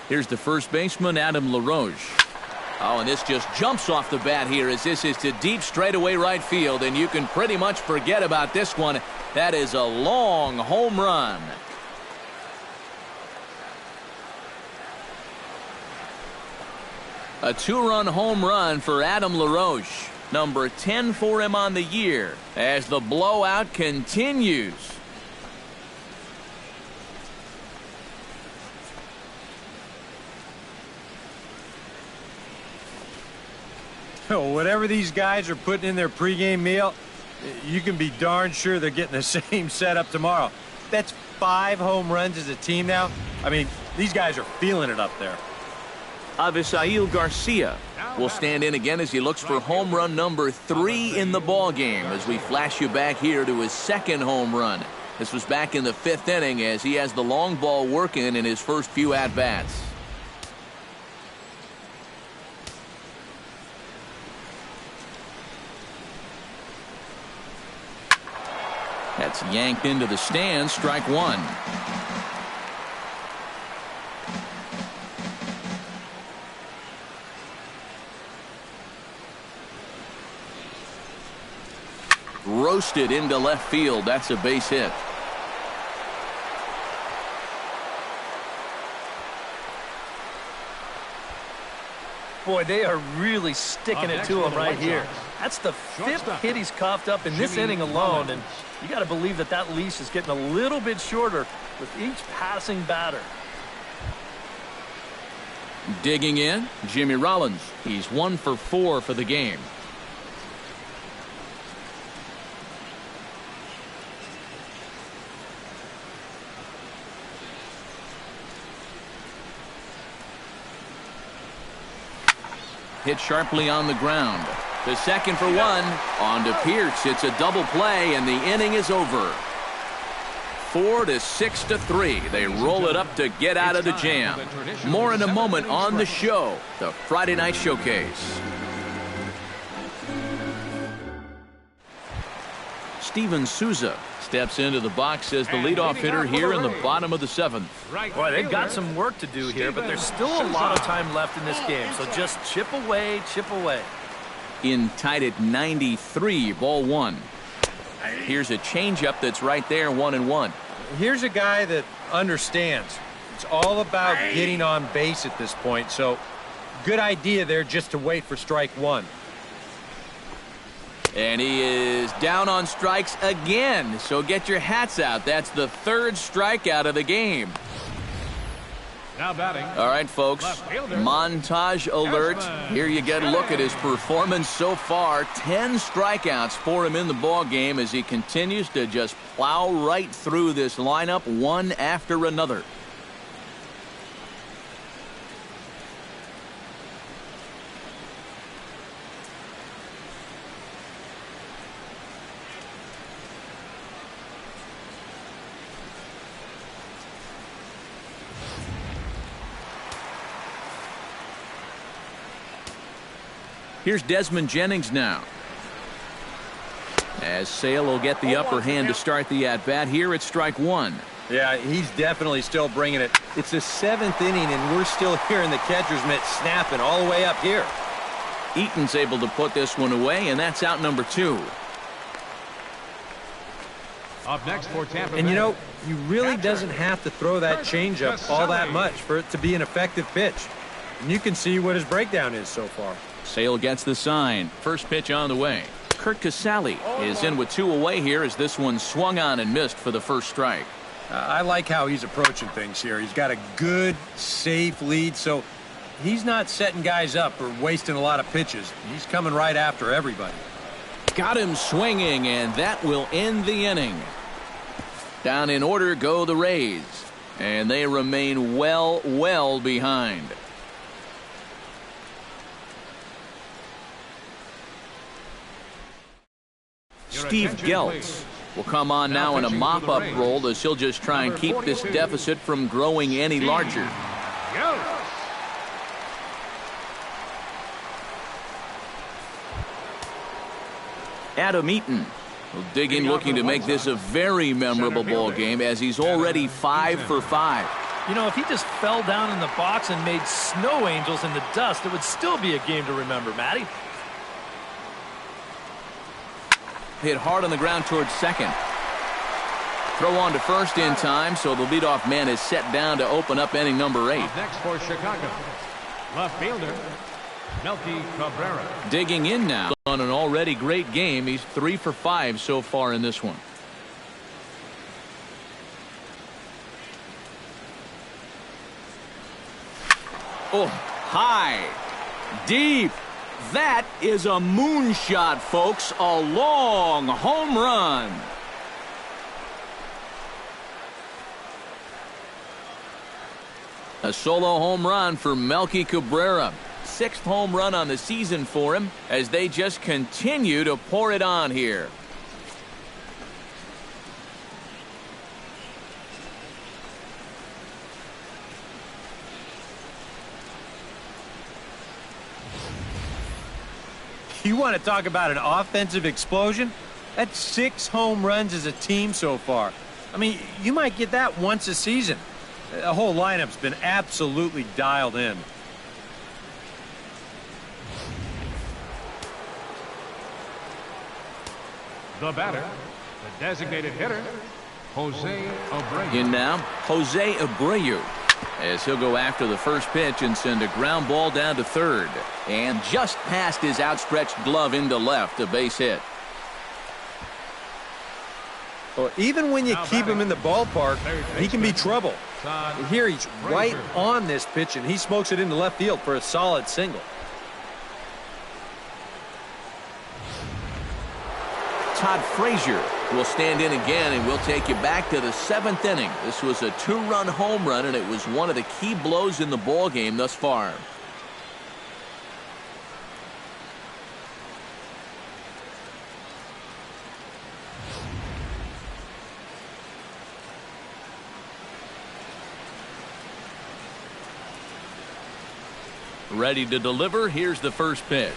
Here's the first baseman, Adam LaRoche. Oh, and this just jumps off the bat here as this is to deep straightaway right field, and you can pretty much forget about this one. That is a long home run. A two-run home run for Adam LaRoche. Number 10 for him on the year as the blowout continues. Whatever these guys are putting in their pregame meal, you can be darn sure they're getting the same setup tomorrow. That's 5 home runs as a team now. I mean, these guys are feeling it up there. Avisail Garcia will stand in again as he looks for home run number 3 in the ball game as we flash you back here to his second home run. This was back in the 5th inning as he has the long ball working in his first few at-bats. That's yanked into the stands, strike 1. Roasted into left field. That's a base hit. Boy, they are really sticking it to him right here. That's the 5th hit he's coughed up in this inning alone, and you got to believe that that leash is getting a little bit shorter with each passing batter. Digging in, Jimmy Rollins. He's 1 for 4 for the game. Hit sharply on the ground. The second for 1. On to Pierce. It's a double play, and the inning is over. 4-6-3. They roll it up to get out of the jam. More in a moment on the show, the Friday Night Showcase. Steven Souza steps into the box as the leadoff hitter here in the bottom of the 7th. Boy, they've got some work to do here, but there's still a lot of time left in this game, so just chip away, chip away. In tied at 93, ball 1. Here's a changeup that's right there, 1-1. Here's a guy that understands. It's all about getting on base at this point, so good idea there just to wait for strike 1. And he is down on strikes again, so get your hats out. That's the 3rd strikeout of the game. Now batting. All right, folks, montage alert. Here you get a look at his performance so far. 10 strikeouts for him in the ball game as he continues to just plow right through this lineup one after another. Here's Desmond Jennings now. As Sale will get the upper hand to start the at-bat. Here it's strike one. Yeah, he's definitely still bringing it. It's the 7th inning, and we're still hearing the catcher's mitt snapping all the way up here. Eaton's able to put this one away, and that's out number 2. Up next for Tampa Bay. And, you know, he really doesn't have to throw that changeup all that much for it to be an effective pitch. And you can see what his breakdown is so far. Sale gets the sign. First pitch on the way. Kurt Casale is in with 2 away here as this one swung on and missed for the first strike. I like how he's approaching things here. He's got a good, safe lead, so he's not setting guys up or wasting a lot of pitches. He's coming right after everybody. Got him swinging, and that will end the inning. Down in order go the Rays, and they remain well behind. Steve Geltz will come on now in a mop-up role as he'll just try and keep this deficit from growing any larger. Adam Eaton will dig in looking to make this a very memorable ball game as he's already 5 for 5. You know, if he just fell down in the box and made snow angels in the dust, it would still be a game to remember, Matty. Hit hard on the ground towards second. Throw on to first in time, so the leadoff man is set down to open up inning number 8. Up next for Chicago, left fielder, Melky Cabrera. Digging in now on an already great game. He's 3 for 5 so far in this one. Oh, high, deep. That is a moonshot, folks. A long home run. A solo home run for Melky Cabrera. 6th home run on the season for him as they just continue to pour it on here. You want to talk about an offensive explosion? That's 6 home runs as a team so far. I mean, you might get that once a season. The whole lineup's been absolutely dialed in. The batter, the designated hitter, Jose Abreu. In now, Jose Abreu, as he'll go after the first pitch and send a ground ball down to third. And just past his outstretched glove into left, a base hit. Well, even when you keep him in the ballpark, he can be trouble. Here he's right on this pitch, and he smokes it into left field for a solid single. Todd Frazier will stand in again, and we'll take you back to the 7th inning. This was a 2-run home run, and it was one of the key blows in the ball game thus far. Ready to deliver. Here's the first pitch.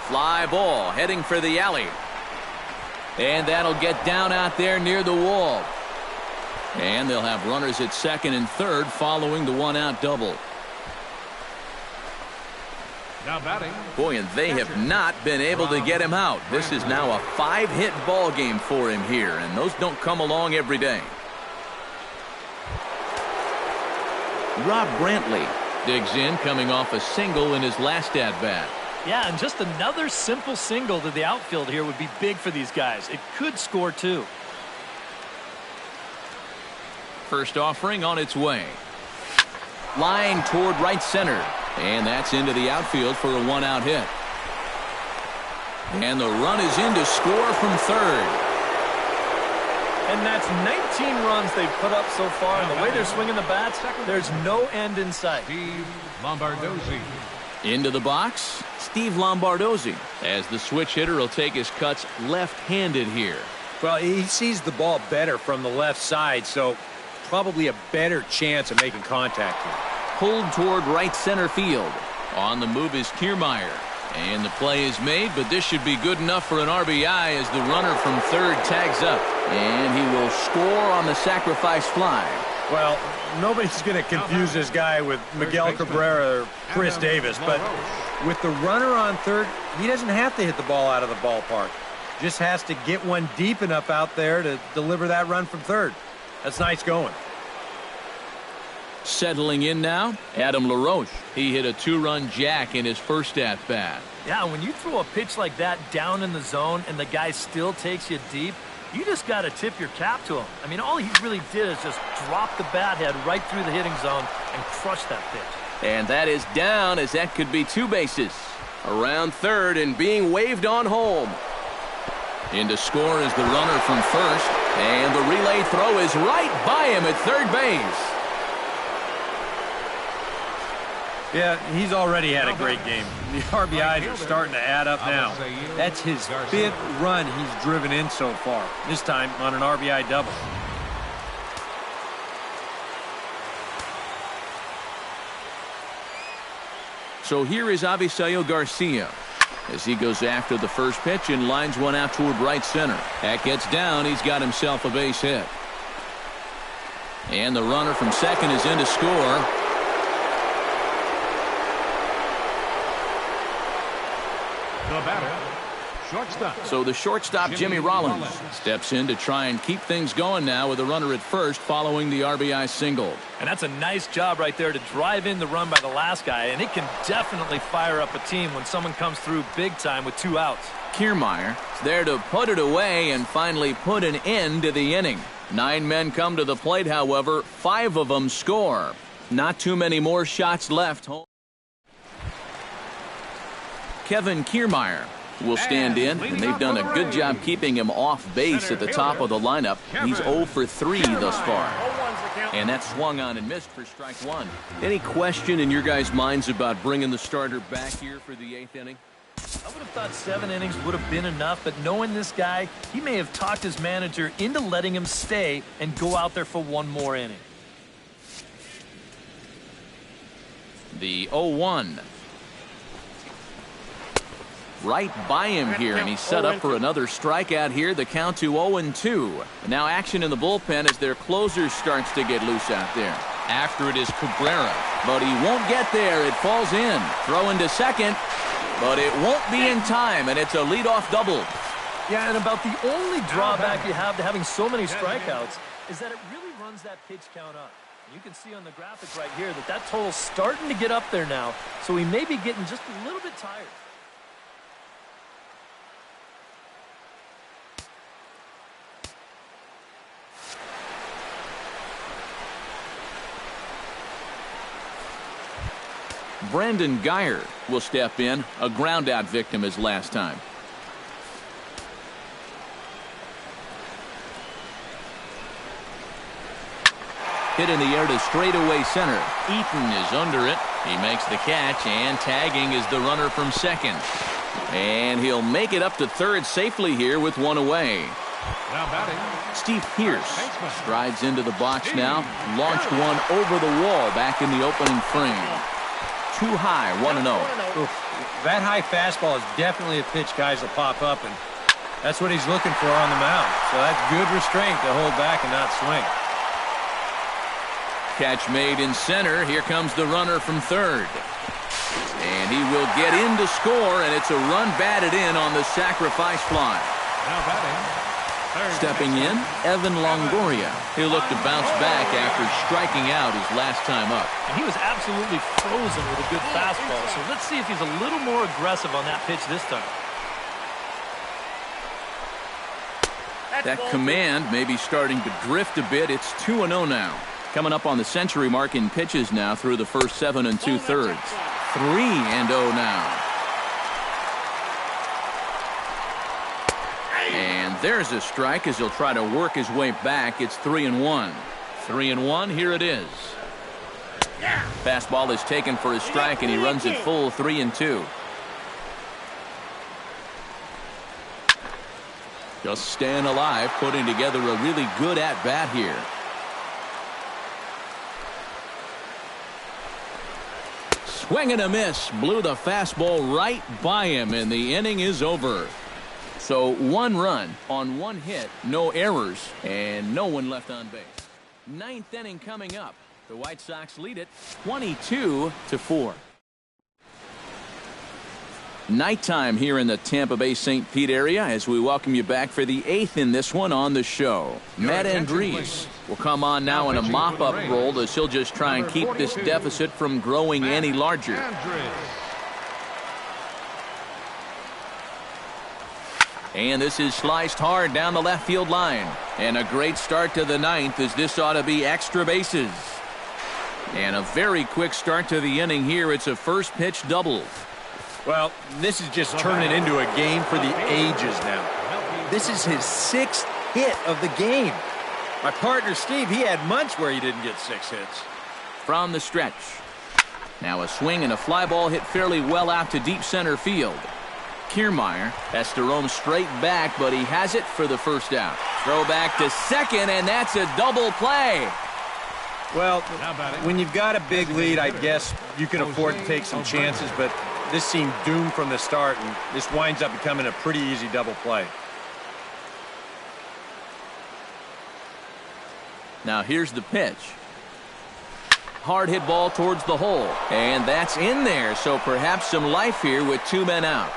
Fly ball heading for the alley. And that'll get down out there near the wall. And they'll have runners at second and third following the 1-out double. Now batting. Boy, and they have not been able to get him out. This is now a 5-hit ball game for him here, and those don't come along every day. Rob Brantley digs in, coming off a single in his last at-bat. Yeah, and just another simple single to the outfield here would be big for these guys. It could score too. First offering on its way. Line toward right center. And that's into the outfield for a 1-out hit. And the run is in to score from third. And that's 19 runs they've put up so far. And the way they're swinging the bats, there's no end in sight. Steve Lombardozzi. Into the box, Steve Lombardozzi, as the switch hitter will take his cuts left-handed here. Well, he sees the ball better from the left side, so probably a better chance of making contact here. Pulled toward right center field. On the move is Kiermaier. And the play is made, but this should be good enough for an RBI as the runner from third tags up. And he will score on the sacrifice fly. Well, nobody's going to confuse this guy with Miguel Cabrera or Chris Davis, but with the runner on third, he doesn't have to hit the ball out of the ballpark. Just has to get one deep enough out there to deliver that run from third. That's nice going. Settling in now, Adam LaRoche. He hit a 2-run jack in his first at-bat. Yeah, when you throw a pitch like that down in the zone and the guy still takes you deep, you just got to tip your cap to him. I mean, all he really did is just drop the bat head right through the hitting zone and crush that pitch. And that is down, as that could be 2 bases. Around third and being waved on home. In to score is the runner from first, and the relay throw is right by him at third base. Yeah, he's already had a great game. The RBIs are starting to add up now. That's his 5th run he's driven in so far, this time on an RBI double. So here is Avisail Garcia as he goes after the first pitch and lines one out toward right center. That gets down. He's got himself a base hit. And the runner from second is in to score. The batter, shortstop. So the shortstop, Jimmy Rollins, steps in to try and keep things going now with a runner at first following the RBI single. And that's a nice job right there to drive in the run by the last guy, and it can definitely fire up a team when someone comes through big time with 2 outs. Kiermaier is there to put it away and finally put an end to the inning. 9 men come to the plate, however, 5 of them score. Not too many more shots left. Kevin Kiermaier will stand in, and they've done a good job keeping him off base at the top of the lineup. He's 0 for 3 thus far. And that swung on and missed for strike 1. Any question in your guys' minds about bringing the starter back here for the 8th inning? I would have thought 7 innings would have been enough, but knowing this guy, he may have talked his manager into letting him stay and go out there for 1 more inning. The 0-1. Right by him here, and he's set up for another strikeout here. The count to 0-2. Now action in the bullpen as their closer starts to get loose out there. After it is Cabrera, but he won't get there. It falls in. Throw into second, but it won't be in time, and it's a leadoff double. Yeah, and about the only drawback you have to having so many strikeouts is that it really runs that pitch count up. You can see on the graphic right here that total's starting to get up there now, so he may be getting just a little bit tired. Brandon Geyer will step in, a ground-out victim as last time. Hit in the air to straightaway center. Eaton is under it. He makes the catch, and tagging is the runner from second. And he'll make it up to third safely here with 1 away. Now batting, Steve Pearce strides into the box now. Launched one over the wall back in the opening frame. Too high, 1-0. That high fastball is definitely a pitch guys will pop up, and that's what he's looking for on the mound. So that's good restraint to hold back and not swing. Catch made in center. Here comes the runner from third. And he will get in to score, and it's a run batted in on the sacrifice fly. now batting. Stepping in, Evan Longoria. He'll look to bounce back after striking out his last time up. And he was absolutely frozen with a good fastball, so let's see if he's a little more aggressive on that pitch this time. That command may be starting to drift a bit. It's 2-0 now. Coming up on the century mark in pitches now through the first 7 2/3. 3-0 now. And there's a strike as he'll try to work his way back. It's 3-1. 3-1. Here it is. Fastball is taken for a strike, and he runs it full 3-2. Just staying alive, putting together a really good at-bat here. Swing and a miss. Blew the fastball right by him, and the inning is over. So 1 run on 1 hit, no errors, and no one left on base. 9th inning coming up. The White Sox lead it 22-4. Nighttime here in the Tampa Bay St. Pete area as we welcome you back for the 8th in this one on the show. Matt Andriese will come on now in a mop-up role as he'll just try and keep this deficit from growing any larger. And this is sliced hard down the left field line. And a great start to the 9th as this ought to be extra bases. And a very quick start to the inning here. It's a first pitch double. Well, this is just turning into a game for the ages now. This is his 6th hit of the game. My partner, Steve, he had months where he didn't get 6 hits. From the stretch. Now a swing and a fly ball hit fairly well out to deep center field. Kiermaier has to roam straight back, but he has it for the first out. Throw back to second, and that's a double play. Well, when you've got a big lead, I guess you can afford to take some chances, but this seemed doomed from the start, and this winds up becoming a pretty easy double play. Now here's the pitch. Hard hit ball towards the hole, and that's in there, so perhaps some life here with 2 men out.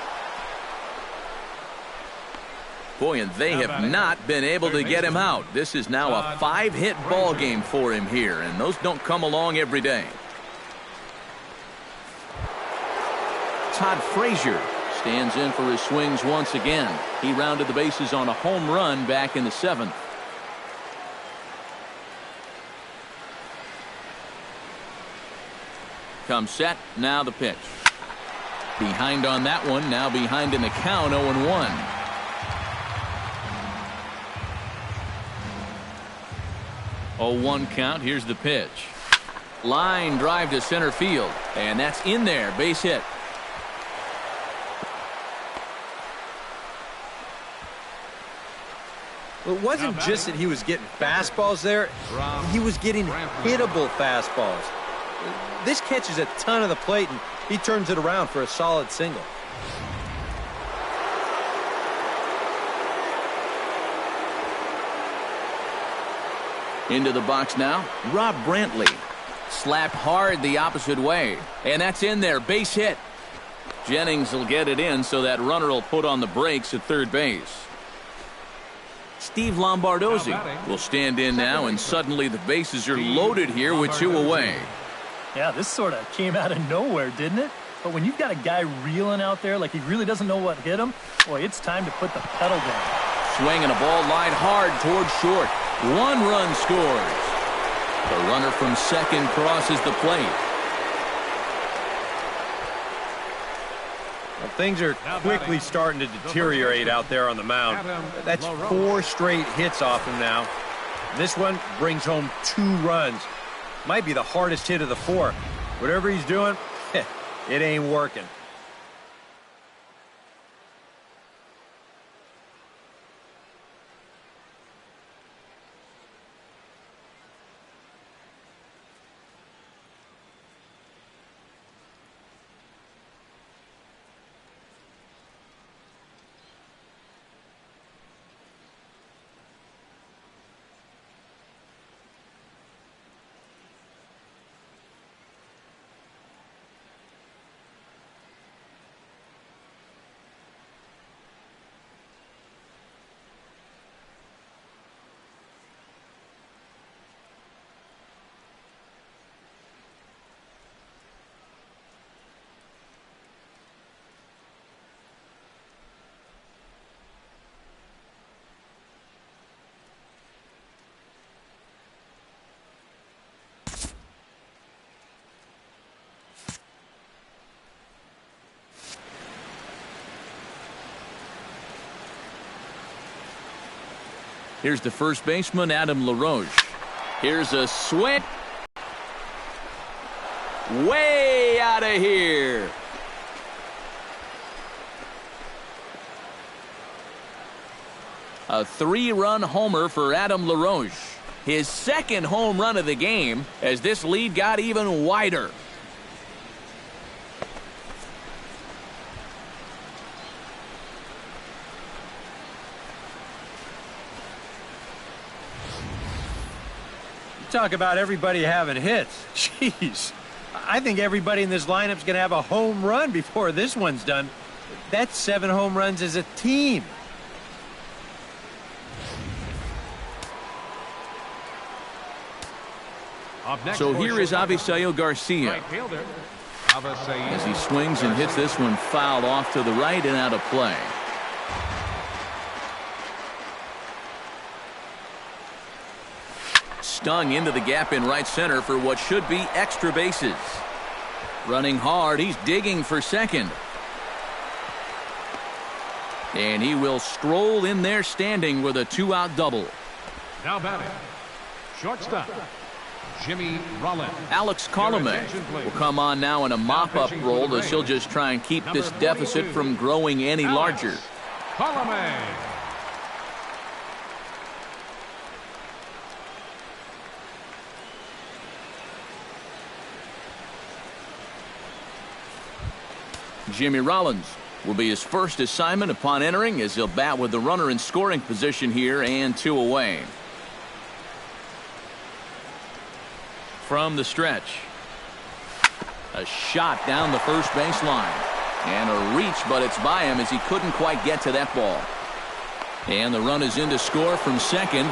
Boy, and they have not been able to get him out. This is now a 5-hit ball game for him here, and those don't come along every day. Todd Frazier stands in for his swings once again. He rounded the bases on a home run back in the 7th. Comes set, now the pitch. Behind on that one, now behind in the count, 0-1. 0-1 count. Here's the pitch. Line drive to center field, and that's in there. Base hit. It wasn't just that he was getting fastballs there. He was getting hittable fastballs. This catches a ton of the plate, and he turns it around for a solid single. Into the box now, Rob Brantley. Slapped hard the opposite way, and that's in there. Base hit. Jennings will get it in, so that runner will put on the brakes at third base. Steve Lombardozzi will stand in now, and suddenly the bases are loaded here with 2 away. Yeah, this sort of came out of nowhere, didn't it? But when you've got a guy reeling out there like he really doesn't know what hit him, boy, it's time to put the pedal down. Swing and a ball lined hard towards short. 1 run scores. The runner from second crosses the plate. Well, things are quickly starting to deteriorate out there on the mound. That's 4 straight hits off him now. This one brings home 2 runs. Might be the hardest hit of the 4. Whatever he's doing, it ain't working. Here's the first baseman, Adam LaRoche. Here's a swing. Way out of here. A 3-run homer for Adam LaRoche. His second home run of the game as this lead got even wider. talk about everybody having hits. Jeez. I think everybody in this lineup's going to have a home run before this one's done. That's 7 home runs as a team. So here is Avisail Garcia. As he swings and hits this one fouled off to the right and out of play. Stung into the gap in right center for what should be extra bases. Running hard, he's digging for second. And he will stroll in there standing with a 2-out double. Now batting, shortstop, Jimmy Rollins. Alex Colomé will come on now in a mop-up role as he'll just try and keep this deficit from growing any larger. Colomé. Jimmy Rollins will be his first assignment upon entering as he'll bat with the runner in scoring position here and 2 away. From the stretch. A shot down the first baseline. And a reach, but it's by him as he couldn't quite get to that ball. And the run is in to score from second.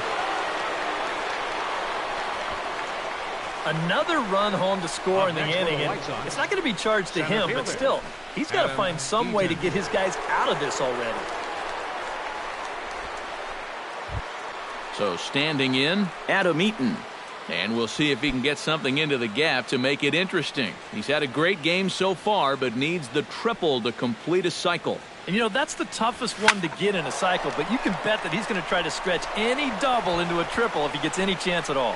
Another run home to score in the inning, and it's not going to be charged to him, but still, he's got to find some way to get his guys out of this already. So standing in, Adam Eaton. And we'll see if he can get something into the gap to make it interesting. He's had a great game so far, but needs the triple to complete a cycle. And you know, that's the toughest one to get in a cycle, but you can bet that he's going to try to stretch any double into a triple if he gets any chance at all.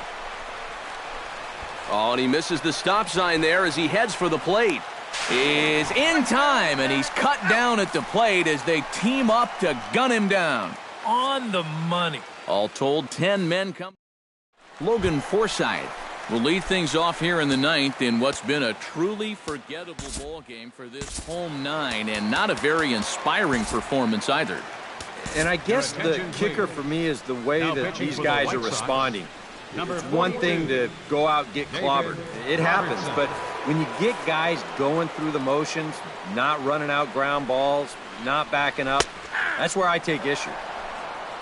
Oh, and he misses the stop sign there as he heads for the plate. Is in time, and he's cut down at the plate as they team up to gun him down. On the money. All told, 10 men come. Logan Forsythe will lead things off here in the 9th in what's been a truly forgettable ball game for this home 9, and not a very inspiring performance either. And I guess the kicker for me is the way that these guys are responding. It's one thing to go out and get clobbered. It happens, but when you get guys going through the motions, not running out ground balls, not backing up, that's where I take issue.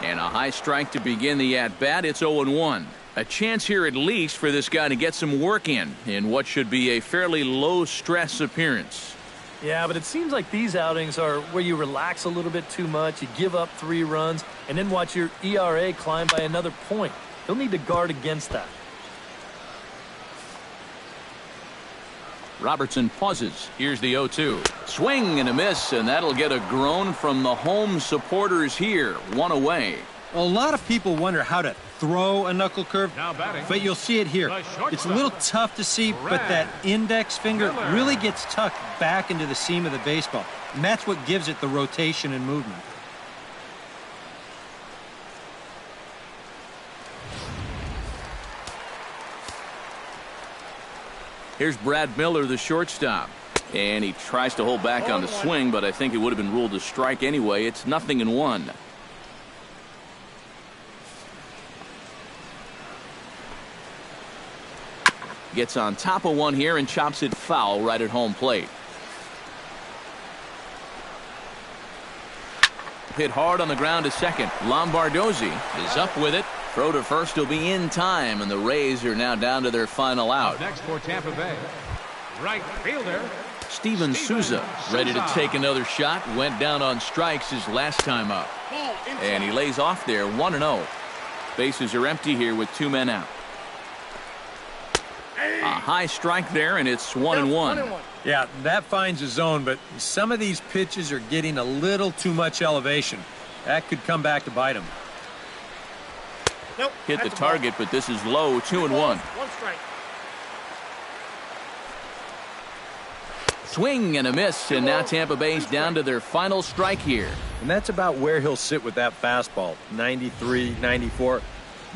And a high strike to begin the at-bat. It's 0-1. A chance here at least for this guy to get some work in what should be a fairly low-stress appearance. Yeah, but it seems like these outings are where you relax a little bit too much, you give up 3 runs, and then watch your ERA climb by another point. He'll need to guard against that. Robertson pauses. Here's the 0-2. Swing and a miss, and that'll get a groan from the home supporters here. 1 away. Well, a lot of people wonder how to throw a knuckle curve, but you'll see it here. It's a little tough to see, but that index finger really gets tucked back into the seam of the baseball, and that's what gives it the rotation and movement. Here's Brad Miller, the shortstop. And he tries to hold back on the swing, but I think it would have been ruled a strike anyway. It's 0-1. Gets on top of one here and chops it foul right at home plate. Hit hard on the ground to second. Lombardozzi is up with it. Throw to first will be in time, and the Rays are now down to their final out. Next for Tampa Bay, right fielder Steven Souza ready to take another shot. Went down on strikes his last time up. And he lays off there 1-0. Bases are empty here with 2 men out. A high strike there, and it's 1-1. Yeah, that finds a zone, but some of these pitches are getting a little too much elevation. That could come back to bite him. Nope, hit the target, but this is low. 2-1. 1 strike. Swing and a miss, and now Tampa Bay's down to their final strike here. And that's about where he'll sit with that fastball, 93, 94. And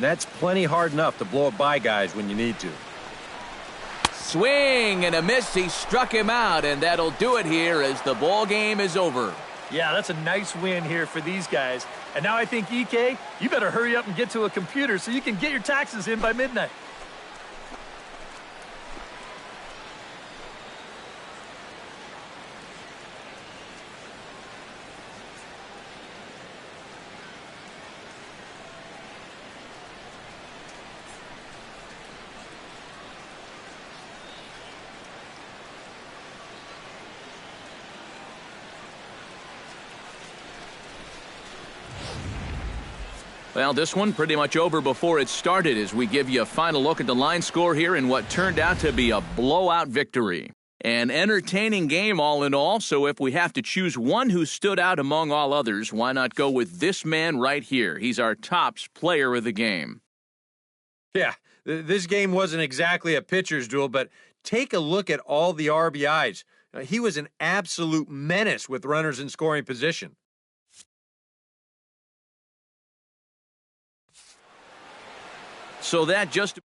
that's plenty hard enough to blow it by guys when you need to. Swing and a miss. He struck him out, and that'll do it here as the ball game is over. Yeah, that's a nice win here for these guys. And now I think, EK, you better hurry up and get to a computer so you can get your taxes in by midnight. Well, this one pretty much over before it started as we give you a final look at the line score here in what turned out to be a blowout victory. An entertaining game all in all, so if we have to choose one who stood out among all others, why not go with this man right here? He's our tops player of the game. Yeah, this game wasn't exactly a pitcher's duel, but take a look at all the RBIs. He was an absolute menace with runners in scoring position. So that just